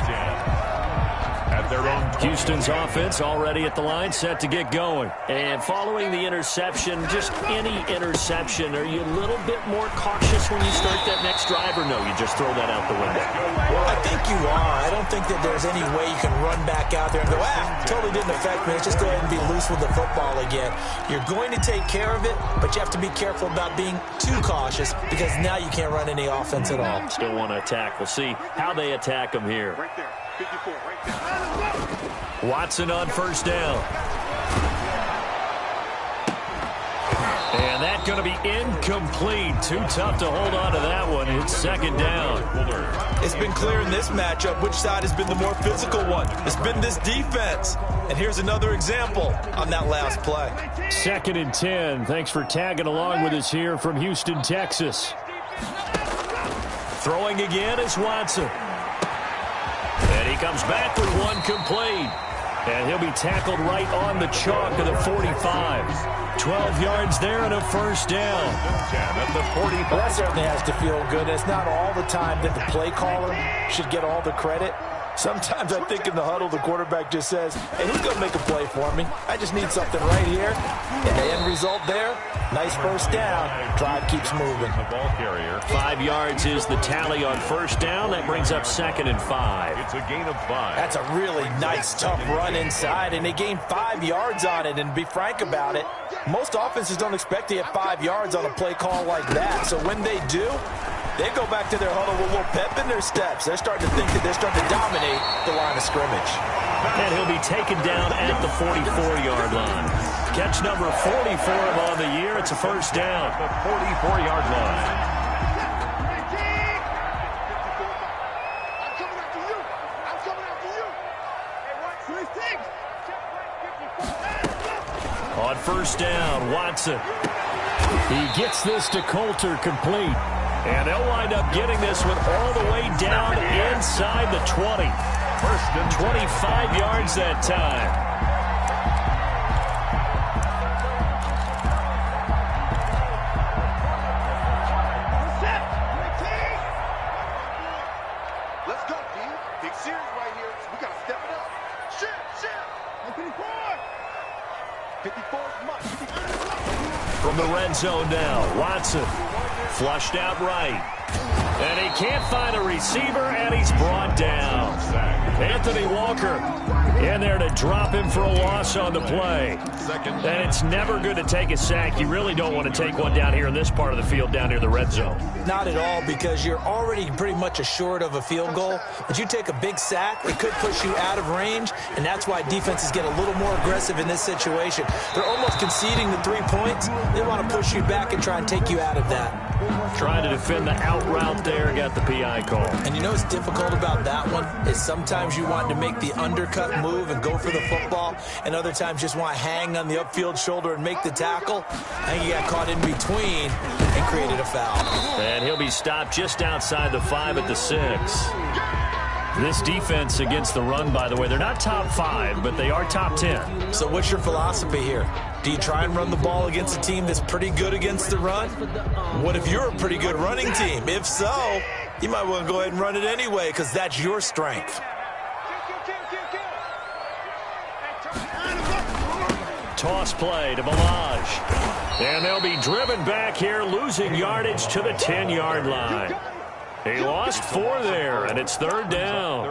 At their own Houston's offense already at the line, set to get going. And following the interception, just any interception, are you a little bit more cautious when you start that next drive, or no, you just throw that out the window? Well, I think you are. I don't think that there's any way you can run back out there and go, totally didn't affect me. Let's just go ahead and be loose with the football again. You're going to take care of it, but you have to be careful about being too cautious, because now you can't run any offense at all. Still want to attack. We'll see how they attack him here. Right there. 54, right there. Watson on 1st down. And that going to be incomplete. Too tough to hold on to that one. It's second down. It's been clear in this matchup which side has been the more physical one. It's been this defense. And here's another example on that last play. 2nd and 10. Thanks for tagging along with us here from Houston, Texas. Throwing again is Watson. And he comes back with one complete. And he'll be tackled right on the chalk of the 45. 12 yards there and a first down. At the 45. Well, that certainly has to feel good. It's not all the time that the play caller should get all the credit. Sometimes I think in the huddle, the quarterback just says, hey, who's going to make a play for me? I just need something right here. And the end result there, nice first down. Drive keeps moving. The ball carrier. 5 yards is the tally on first down. That brings up 2nd and 5. It's a gain of 5. That's a really nice, tough run inside, and they gained 5 yards on it. And to be frank about it, most offenses don't expect to get 5 yards on a play call like that. So when they do, they go back to their huddle with a little pep in their steps. They're starting to think that they're starting to dominate the line of scrimmage. And he'll be taken down at the 44-yard line. Catch number 44 on the year. It's a first down. The 44-yard line. On first down, Watson. He gets this to Coulter complete. And they'll wind up getting this one all the way down inside the 20. First and 25 yards that time. Let's go, D. Big series right here. We got to step it up. Shit. 54 is much. From the red zone now, Watson flushed out right. And he can't find a receiver, and he's brought down. Anthony Walker in there to drop him for a loss on the play. And it's never good to take a sack. You really don't want to take one down here in this part of the field down near the red zone. Not at all, because you're already pretty much assured of a field goal. But you take a big sack, it could push you out of range, and that's why defenses get a little more aggressive in this situation. They're almost conceding the 3 points. They want to push you back and try and take you out of that. Trying to defend the out route there, got the PI call. And you know what's difficult about that one is sometimes you want to make the undercut move and go for the football, and other times just want to hang on the upfield shoulder and make the tackle. I think he got caught in between and created a foul. And he'll be stopped just outside the 5 at the 6. This defense against the run, by the way, they're not top 5, but they are top 10. So what's your philosophy here? Do you try and run the ball against a team that's pretty good against the run? What if you're a pretty good running team? If so, you might want to go ahead and run it anyway, because that's your strength. Toss play to Balaj. And they'll be driven back here, losing yardage to the 10-yard line. He lost 4 there, and it's third down.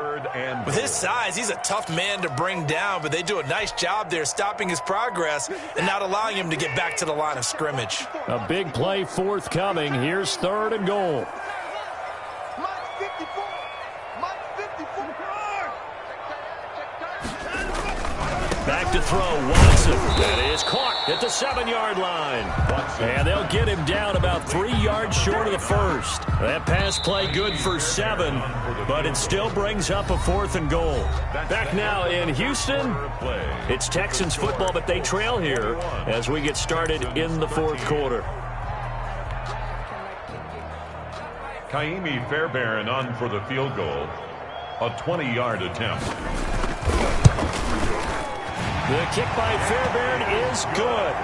With his size, he's a tough man to bring down, but they do a nice job there stopping his progress and not allowing him to get back to the line of scrimmage. A big play forthcoming. Here's 3rd and goal. Back to throw, Watson. That is caught at the 7-yard line. And they'll get him down about 3 yards short of the first. That pass play good for 7, but it still brings up a 4th and goal. Back now in Houston, it's Texans football, but they trail here as we get started in the 4th quarter. Kaimi Fairbairn on for the field goal. A 20-yard attempt. The kick by Fairbairn is good.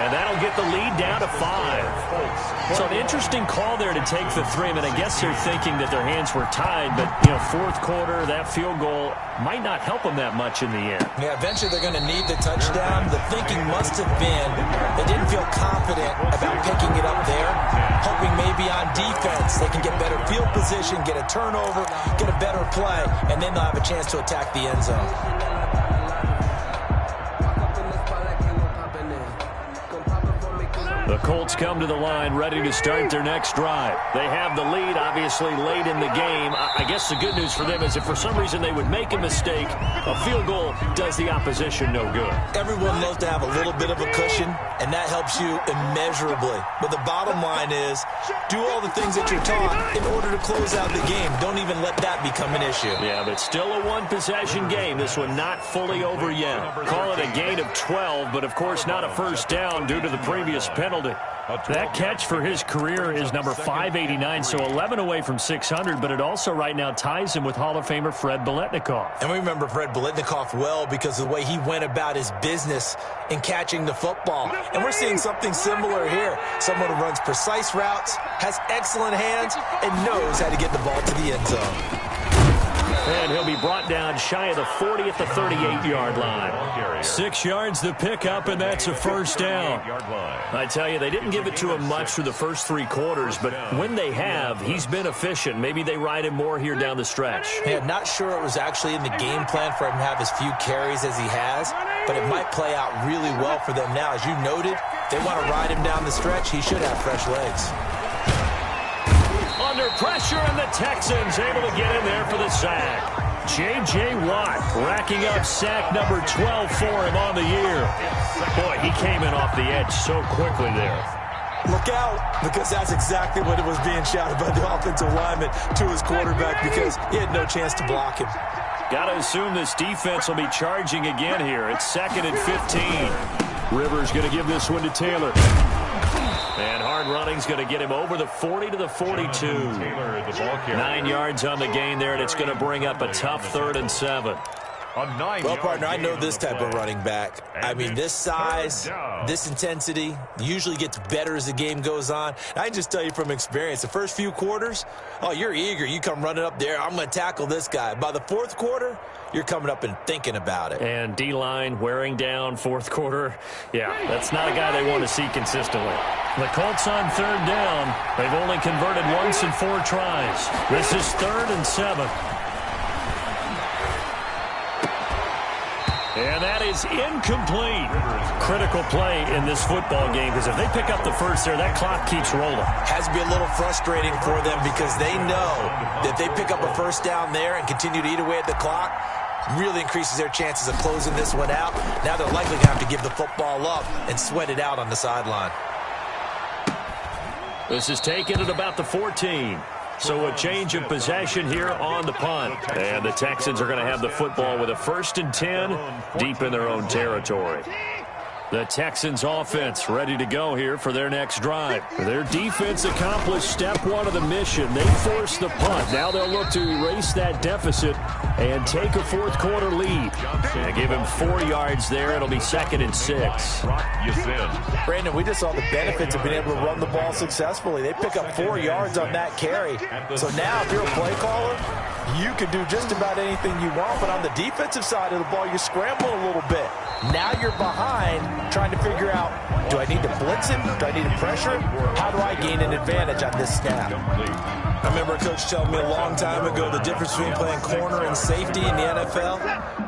And that'll get the lead down to 5. So an interesting call there to take the 3. I mean, I guess they're thinking that their hands were tied, but, you know, 4th quarter, that field goal might not help them that much in the end. Yeah, eventually they're going to need the touchdown. The thinking must have been they didn't feel confident about picking it up there, hoping maybe on defense they can get better field position, get a turnover, get a better play, and then they'll have a chance to attack the end zone. The Colts come to the line ready to start their next drive. They have the lead, obviously, late in the game. I guess the good news for them is if for some reason they would make a mistake, a field goal does the opposition no good. Everyone loves to have a little bit of a cushion, and that helps you immeasurably. But the bottom line is, do all the things that you're taught in order to close out the game. Don't even let that become an issue. Yeah, but still a one-possession game. This one not fully over yet. Call it a gain of 12, but of course not a first down due to the previous penalty. That catch for his career is number 589, so 11 away from 600, but it also right now ties him with Hall of Famer Fred Biletnikoff. And we remember Fred Biletnikoff well because of the way he went about his business in catching the football. And we're seeing something similar here. Someone who runs precise routes, has excellent hands, and knows how to get the ball to the end zone. And he'll be brought down shy of the 40 at the 38-yard line. 6 yards the pickup, and that's a first down. I tell you, they didn't give it to him much through the first 3 quarters, but when they have, he's been efficient. Maybe they ride him more here down the stretch. Hey, I'm not sure it was actually in the game plan for him to have as few carries as he has, but it might play out really well for them now. As you noted, they want to ride him down the stretch. He should have fresh legs. Under pressure, and the Texans able to get in there for the sack. J.J. Watt racking up sack number 12 for him on the year. Boy, he came in off the edge so quickly there. Look out, because that's exactly what it was being shouted by the offensive lineman to his quarterback because he had no chance to block him. Got to assume this defense will be charging again here. It's 2nd and 15. Rivers going to give this one to Taylor. And hard running's going to get him over the 40 to the 42. 9 yards on the gain there, and it's going to bring up a tough 3rd and 7. Well, partner, I know this type of running back. I mean, this size, this intensity usually gets better as the game goes on. I can just tell you from experience, the first few quarters, oh, you're eager. You come running up there, I'm going to tackle this guy. By the 4th quarter, you're coming up and thinking about it. And D-line wearing down 4th quarter. Yeah, that's not a guy they want to see consistently. The Colts on 3rd down. They've only converted once in 4 tries. This is 3rd and 7. And that is incomplete. Critical play in this football game because if they pick up the first there, that clock keeps rolling. Has to be a little frustrating for them because they know that if they pick up a first down there and continue to eat away at the clock, really increases their chances of closing this one out. Now they're likely going to have to give the football up and sweat it out on the sideline. This is taken at about the 14. So a change of possession here on the punt. And the Texans are going to have the football with a 1st and 10 deep in their own territory. The Texans offense ready to go here for their next drive. Their defense accomplished step 1 of the mission. They forced the punt. Now they'll look to erase that deficit and take a 4th quarter lead. And give him 4 yards there. It'll be 2nd and 6. Brandon, we just saw the benefits of being able to run the ball successfully. They pick up 4 yards on that carry. So now if you're a play caller, you can do just about anything you want. But on the defensive side of the ball, you're scrambling a little bit. Now you're behind trying to figure out, do I need to blitz him? Do I need to pressure him? How do I gain an advantage on this snap? I remember a coach telling me a long time ago the difference between playing corner and safety in the NFL.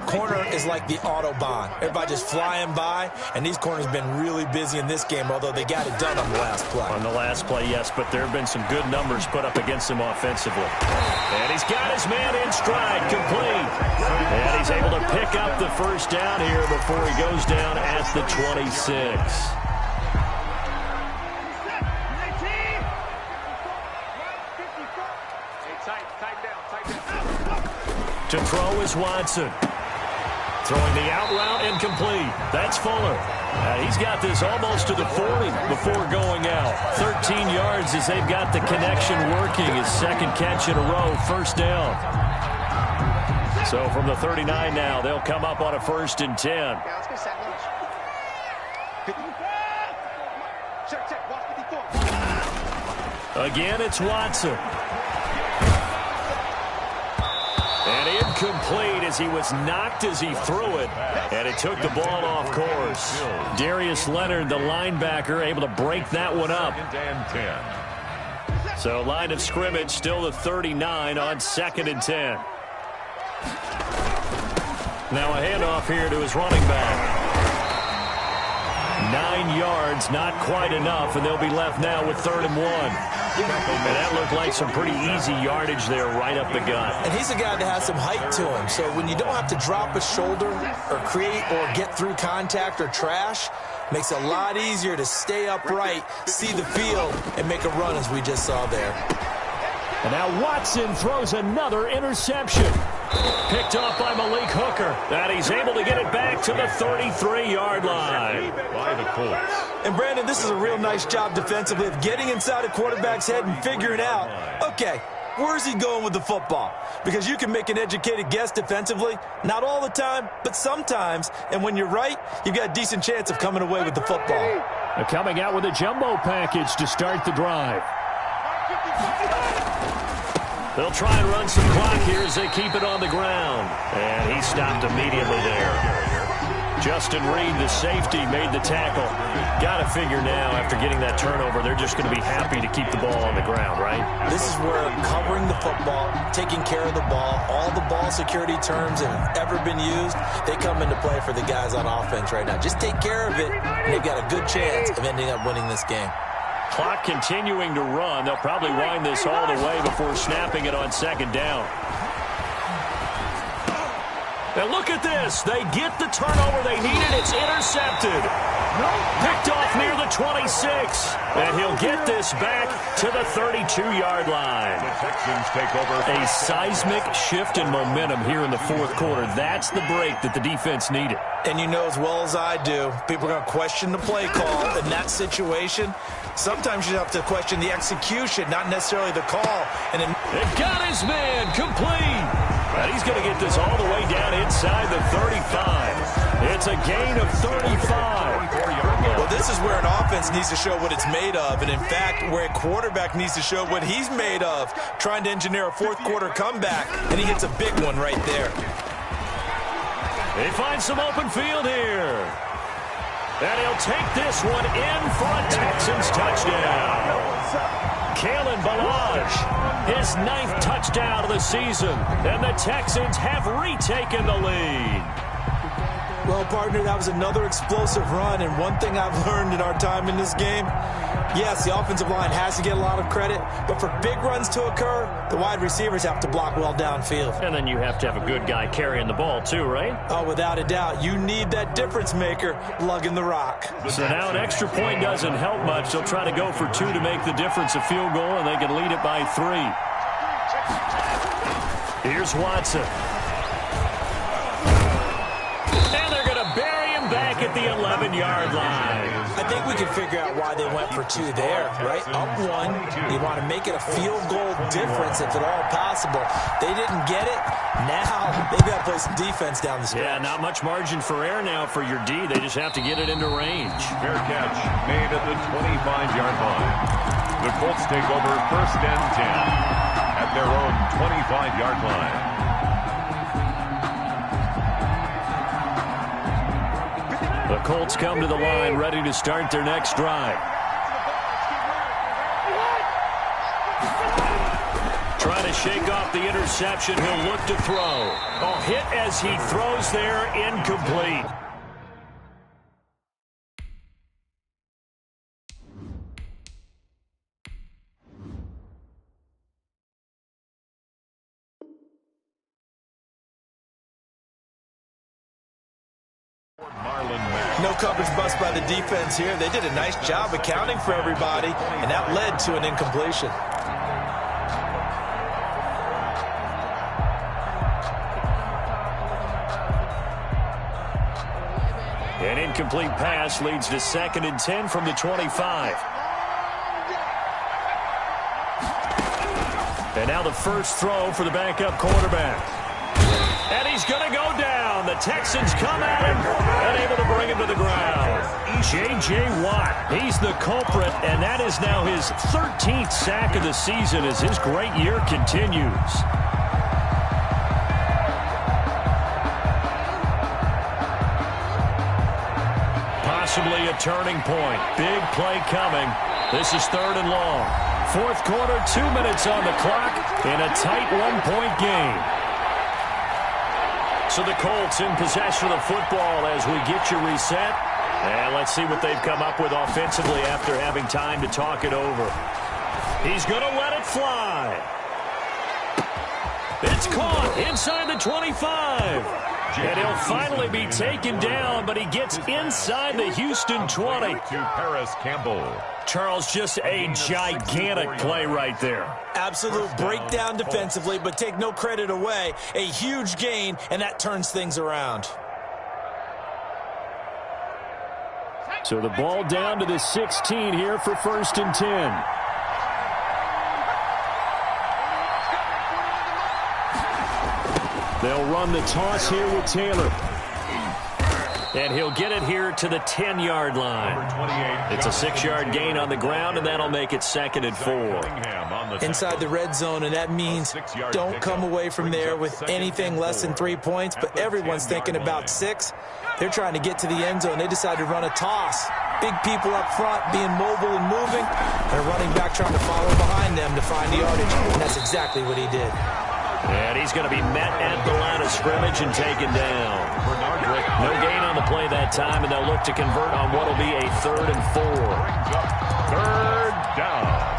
Corner is like the Autobahn. Everybody just flying by, and these corners have been really busy in this game, although they got it done on the last play. On the last play, yes, but there have been some good numbers put up against him offensively. And he's got his man in stride, complete. And he's able to pick up the first down here before he goes down at the 26. To throw is Watson. Throwing the out route incomplete. That's Fuller. He's got this almost to the 40 before going out. 13 yards as they've got the connection working. His 2nd catch in a row, first down. So from the 39 now, they'll come up on a 1st and 10. Again, it's Watson. And incomplete as he was knocked as he threw it. And it took the ball off course. Darius Leonard, the linebacker, able to break that one up. So line of scrimmage still the 39 on 2nd and 10. Now a handoff here to his running back. 9 yards, not quite enough, and they'll be left now with 3rd and 1. And that looked like some pretty easy yardage there right up the gut. And he's a guy that has some height to him, so when you don't have to drop a shoulder or create or get through contact or trash, makes it a lot easier to stay upright, see the field, and make a run as we just saw there. And now Watson throws another interception. Picked off by Malik Hooker. And he's able to get it back to the 33-yard line. By the Colts. And, Brandon, this is a real nice job defensively of getting inside a quarterback's head and figuring out, okay, where's he going with the football? Because you can make an educated guess defensively, not all the time, but sometimes. And when you're right, you've got a decent chance of coming away with the football. They're coming out with a jumbo package to start the drive. They'll try and run some clock here as they keep it on the ground. And he stopped immediately there. Justin Reed, the safety, made the tackle. Got to figure now, after getting that turnover, they're just going to be happy to keep the ball on the ground, right? This is where covering the football, taking care of the ball, all the ball security terms that have ever been used, they come into play for the guys on offense right now. Just take care of it, and they've got a good chance of ending up winning this game. Clock continuing to run. They'll probably wind this all the way before snapping it on 2nd down. Now look at this. They get the turnover they needed. It's intercepted. Picked off near the 26. And he'll get this back to the 32-yard line. The Texans take over. A seismic shift in momentum here in the 4th quarter. That's the break that the defense needed. And you know as well as I do, people are going to question the play call in that situation. Sometimes you have to question the execution, not necessarily the call. And they've got his man complete. And he's going to get this all the way down inside the 35. It's a gain of 35. Well, this is where an offense needs to show what it's made of. And, in fact, where a quarterback needs to show what he's made of, trying to engineer a 4th quarter comeback. And he hits a big one right there. They find some open field here. And he'll take this one in for a Texans touchdown. Kalen Ballage, his 9th touchdown of the season. And the Texans have retaken the lead. Well, partner, that was another explosive run. And one thing I've learned in our time in this game, yes, the offensive line has to get a lot of credit. But for big runs to occur, the wide receivers have to block well downfield. And then you have to have a good guy carrying the ball too, right? Oh, without a doubt. You need that difference maker lugging the rock. So now an extra point doesn't help much. They'll try to go for 2 to make the difference a field goal, and they can lead it by 3. Here's Watson. Back at the 11-yard line. I think we can figure out why they went for 2 there, right? Up 1, you want to make it a field goal difference if at all possible. They didn't get it. Now they've got to play some defense down the stretch. Yeah, not much margin for error now for your D. They just have to get it into range. Fair catch made at the 25-yard line. The Colts take over 1st and 10 at their own 25-yard line. The Colts come to the line ready to start their next drive. Trying to shake off the interception. He'll look to throw. Oh, hit as he throws there, incomplete. No coverage bust by the defense here. They did a nice job accounting for everybody, and that led to an incompletion. An incomplete pass leads to 2nd and 10 from the 25. And now the first throw for the backup quarterback. And he's going to go down. The Texans come at him and able to bring him to the ground. J.J. Watt, he's the culprit, and that is now his 13th sack of the season as his great year continues. Possibly a turning point. Big play coming. This is 3rd and long. 4th quarter, 2 minutes on the clock in a tight 1-point game. So the Colts in possession of the football as we get you reset. And let's see what they've come up with offensively after having time to talk it over. He's going to let it fly. It's caught inside the 25. And he'll finally be taken down, but he gets inside the Houston 20. To Paris Campbell. Charles, just a gigantic play right there. Absolute breakdown defensively, but take no credit away. A huge gain, and that turns things around. So the ball down to the 16 here for 1st and 10. They'll run the toss here with Taylor. And he'll get it here to the 10-yard line. It's a 6-yard gain on the ground, and that'll make it 2nd and 4. Inside the red zone, and that means don't come away from there with anything less than 3 points, but everyone's thinking about 6. They're trying to get to the end zone. They decide to run a toss. Big people up front being mobile and moving, and a running back trying to follow behind them to find the yardage, and that's exactly what he did. And he's going to be met at the line of scrimmage and taken down. No gain on the play that time, and they'll look to convert on what will be a 3rd and 4. 3rd down.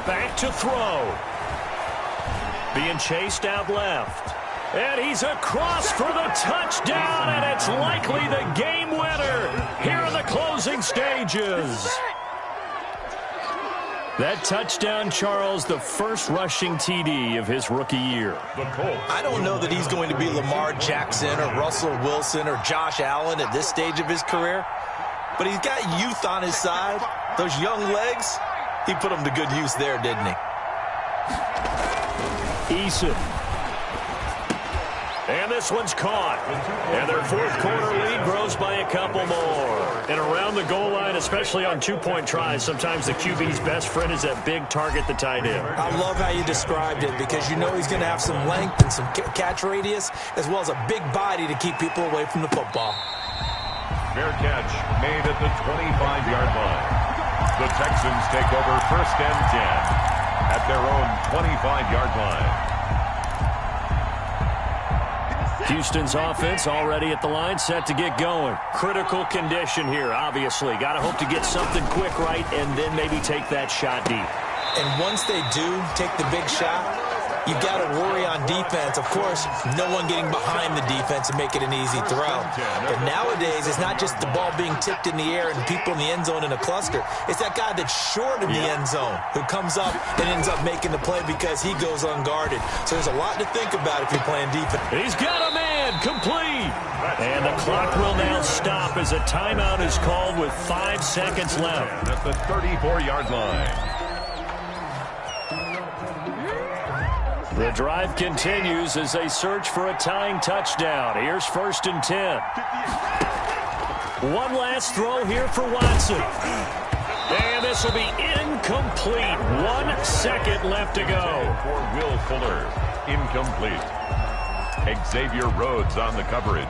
Back to throw. Being chased out left. And he's across for the touchdown, and it's likely the game winner here in the closing stages. That touchdown, Charles, the first rushing TD of his rookie year. I don't know that he's going to be Lamar Jackson or Russell Wilson or Josh Allen at this stage of his career, but he's got youth on his side. Those young legs, he put them to good use there, didn't he? Eason. And this one's caught. And their 4th quarter lead grows by a couple more. And around the goal line, especially on 2-point tries, sometimes the QB's best friend is that big target, the tight end. I love how you described it, because you know he's going to have some length and some catch radius, as well as a big body to keep people away from the football. Fair catch made at the 25-yard line. The Texans take over 1st and 10 at their own 25-yard line. Houston's offense already at the line, set to get going. Critical condition here, obviously. Got to hope to get something quick right and then maybe take that shot deep. And once they do take the big shot, you got to worry on defense. Of course, no one getting behind the defense and make it an easy throw. But nowadays, it's not just the ball being tipped in the air and people in the end zone in a cluster. It's that guy that's short in the end zone who comes up and ends up making the play because he goes unguarded. So there's a lot to think about if you're playing defense. He's got a man, complete. And the clock will now stop as a timeout is called with 5 seconds left. At the 34-yard line. The drive continues as they search for a tying touchdown. Here's 1st and 10. One last throw here for Watson. And this will be incomplete. 1 second left to go. For Will Fuller, incomplete. Xavier Rhodes on the coverage.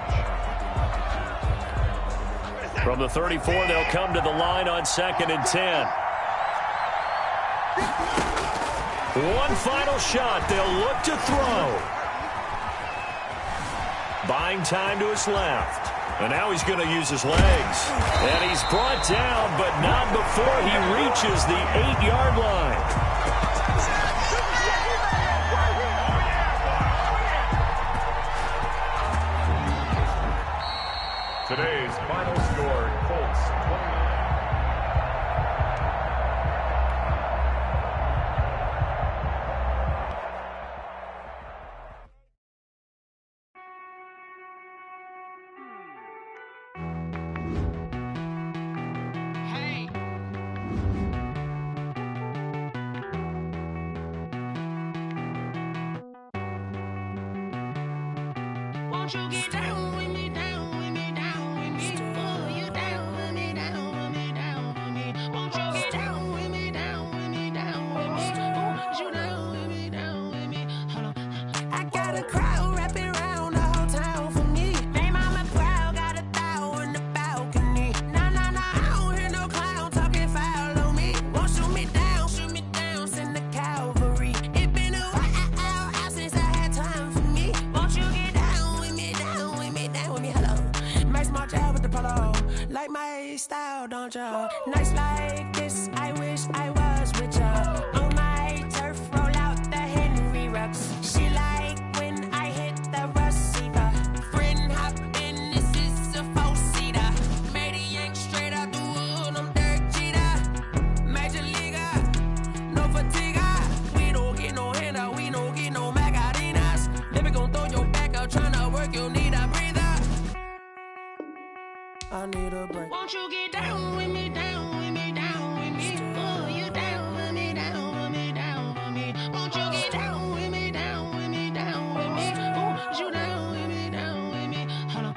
From the 34, they'll come to the line on 2nd and 10. One final shot. They'll look to throw. Buying time to his left. And now he's going to use his legs. And he's brought down, but not before he reaches the 8-yard line. Today's final score, Colts 29. Won't you get down with me, down with me, down with me? Oh, you down with me, down with me, down with me. Won't you get down with me, down with me, down with me? Oh, you down with me, down with me? Hold on. I got a crowd wrapping around the whole town for me. They mama proud, got a thou in the balcony. Nah, I don't hear no clown talking foul on me. Won't shoot me down, send the cavalry. It been a while since I had time for me. Won't you get down with me, down with me, down with me? Hello. Nice smart job with the polo. Like my style, don't ya? Nice like this, I wish I was with ya. On my turf, roll out the Henry Rux. She like when I hit the receiver. Friend hop in, this is a four-seater. Made a yank straight out the wood, I'm Derek Jeter. Major leaguer, no fatigue. We don't get no handout, we don't get no Macarinas. Never gon' throw your back out, tryna work, you'll need a breather. I need a break. Won't you get down with me, down with me, down with me? Oh, you down with me, down with me, down with me? Won't you get down with me, down with me, down with me? Oh, you down with me, down with me? Hold on.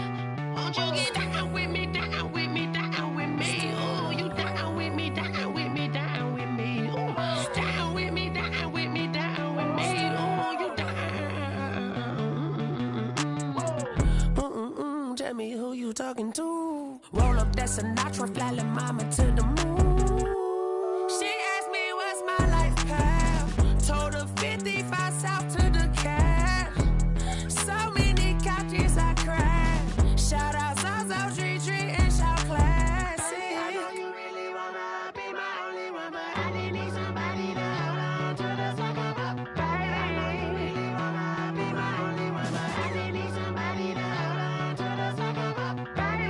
Won't you get down with me, down with me, down with me? Oh, you down with me, down with me, down with me? Oh, down with me, down with me, down with me? Oh, you down. Tell me who you talking to. Roll up that Sinatra, fly la mama to the moon. She asked me what's my life path. Told her 55 south to the cab. So many couches I cried. Shout out South Street and shout classy. I know you really wanna be my only one, but I didn't need somebody to hold on to the second up, baby. I know you really wanna be my only one, but I didn't need somebody to hold on to the second up, baby.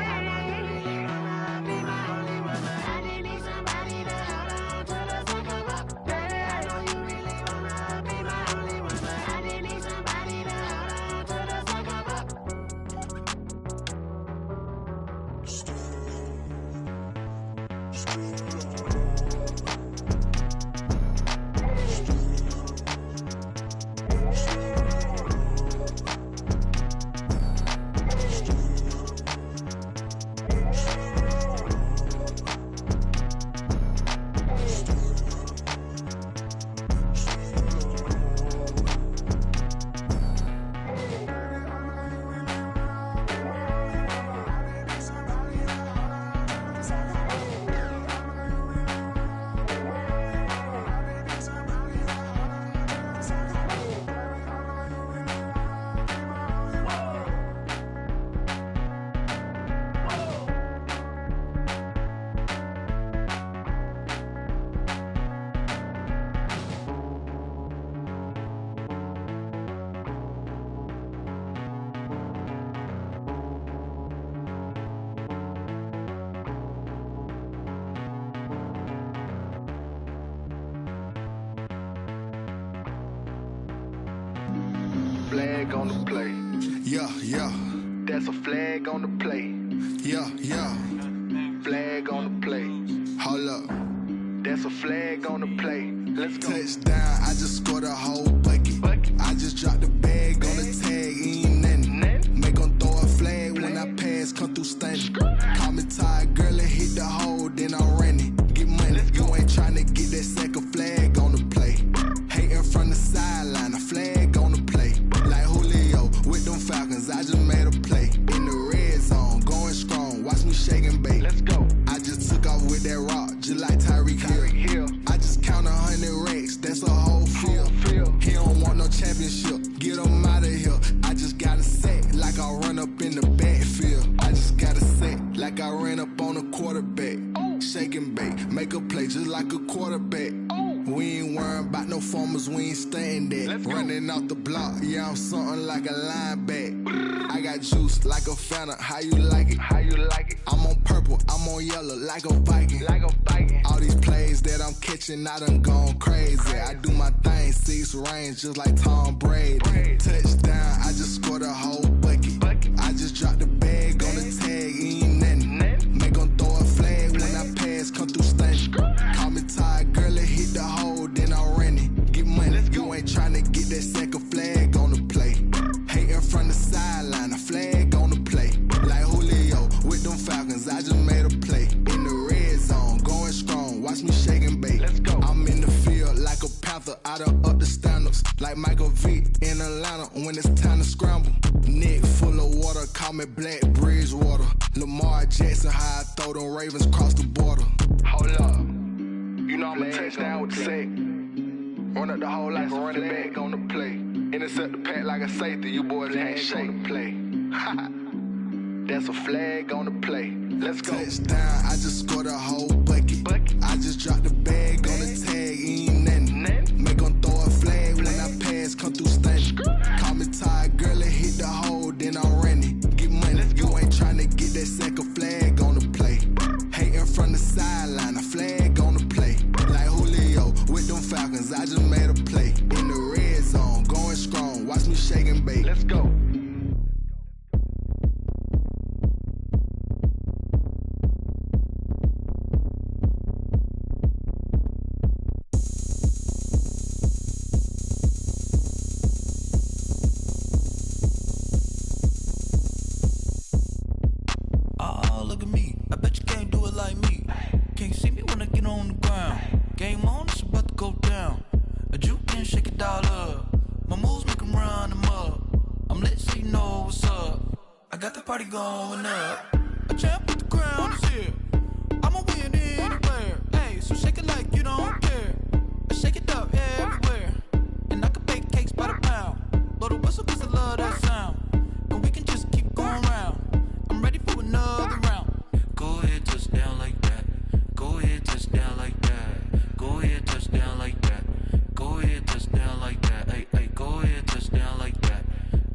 Flag on the play. Yeah, yeah. That's a flag on the play. Yeah, yeah. Flag on the play. Hold up. That's a flag on the play. Let's go. Touchdown, I just scored a whole bucket. I just dropped the bag on the tag, ain't nothing. Make 'em throw a flag when I pass, come through stunning. Call me tired, girl, and hit the hole, then I'm running. Get money, you ain't tryna get that second flag on the play. Hating from the sideline, a flag on the play. Like Julio with them Falcons, I just made a play. In the red zone, going strong, watch me shake and bake. Let's go. I just took off with that rock, just like Tyreek Hill. I just count 100 racks, that's a whole field. He don't want no championship, get him out of here. I just got a set, like I run up in the backfield. I just got a set, like I ran up on a quarterback. Shake and bake, make a play just like a quarterback. We ain't worrying about no formers, we ain't staying there. Running off the block, yeah, I'm something like a linebacker. I got juice like a Fanta, how you like it? How you like it? I'm on purple, I'm on yellow, like a Viking. Like a Viking. All these plays that I'm catching, I done gone crazy. I do my thing, 6 range, just like Tom Brady. Touchdown, I just scored a whole bucket. I just dropped the bag on the tag, ain't nothing. Make 'em throw a flag when I pass, come through stunning. Call me tired, girl, and hit the hole, then I'm running. Get money, you ain't tryna get that second flag on the play. Hating from the sideline, a flag like Michael Vick in Atlanta when it's time to scramble. Neck full of water, call me Black Bridgewater. Lamar Jackson, how I throw them Ravens across the border. Hold up. You know I'm a touchdown with the sack. Run up the whole like a running back on the play. Intercept the pack like a safety. You boys ain't on the play. That's a flag on the play. Let's go. Touchdown, I just scored a whole bucket. I just dropped the bag on the tag, ain't nothing. Make them throw a flag when I pass, come through stunning. Call me tired, girl, and hit the hole, then I'm running. Get money, you ain't tryna get that second flag on the play. Hating from the sideline, a flag on the play. Like Julio with them Falcons, I just made a play. In the red zone, going strong, watch me shake and bake. Let's go. Party going up. A champ with the crown is here. I'ma win anywhere. Hey, so shake it like you don't care. Shake it up everywhere. And I can bake cakes by the pound. Blow the whistle cause I love that sound. And we can just keep going round. I'm ready for another round. Go ahead, touch down like that. Go ahead, touch down like that. Go ahead, touch down like that. Go ahead, touch down like that. Hey, hey, go ahead, touch down like that.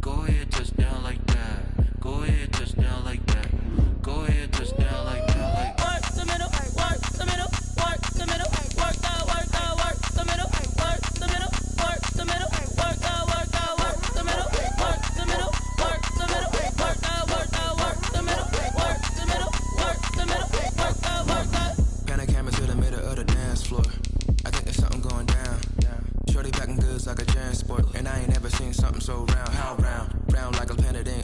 Go ahead, touch down like that. Go ahead, touch down like that. Go ahead, touch down like that. Like work the middle, work the middle, work the middle, work the middle, work the middle, work the middle, work the middle, work the middle, work the middle, work the middle, work the middle, work the middle, work the. Pan a camera to the middle of the dance floor. I think there's something going down. Shorty packing goods like a transport, and I ain't never seen something so round. How round? Round like a planet in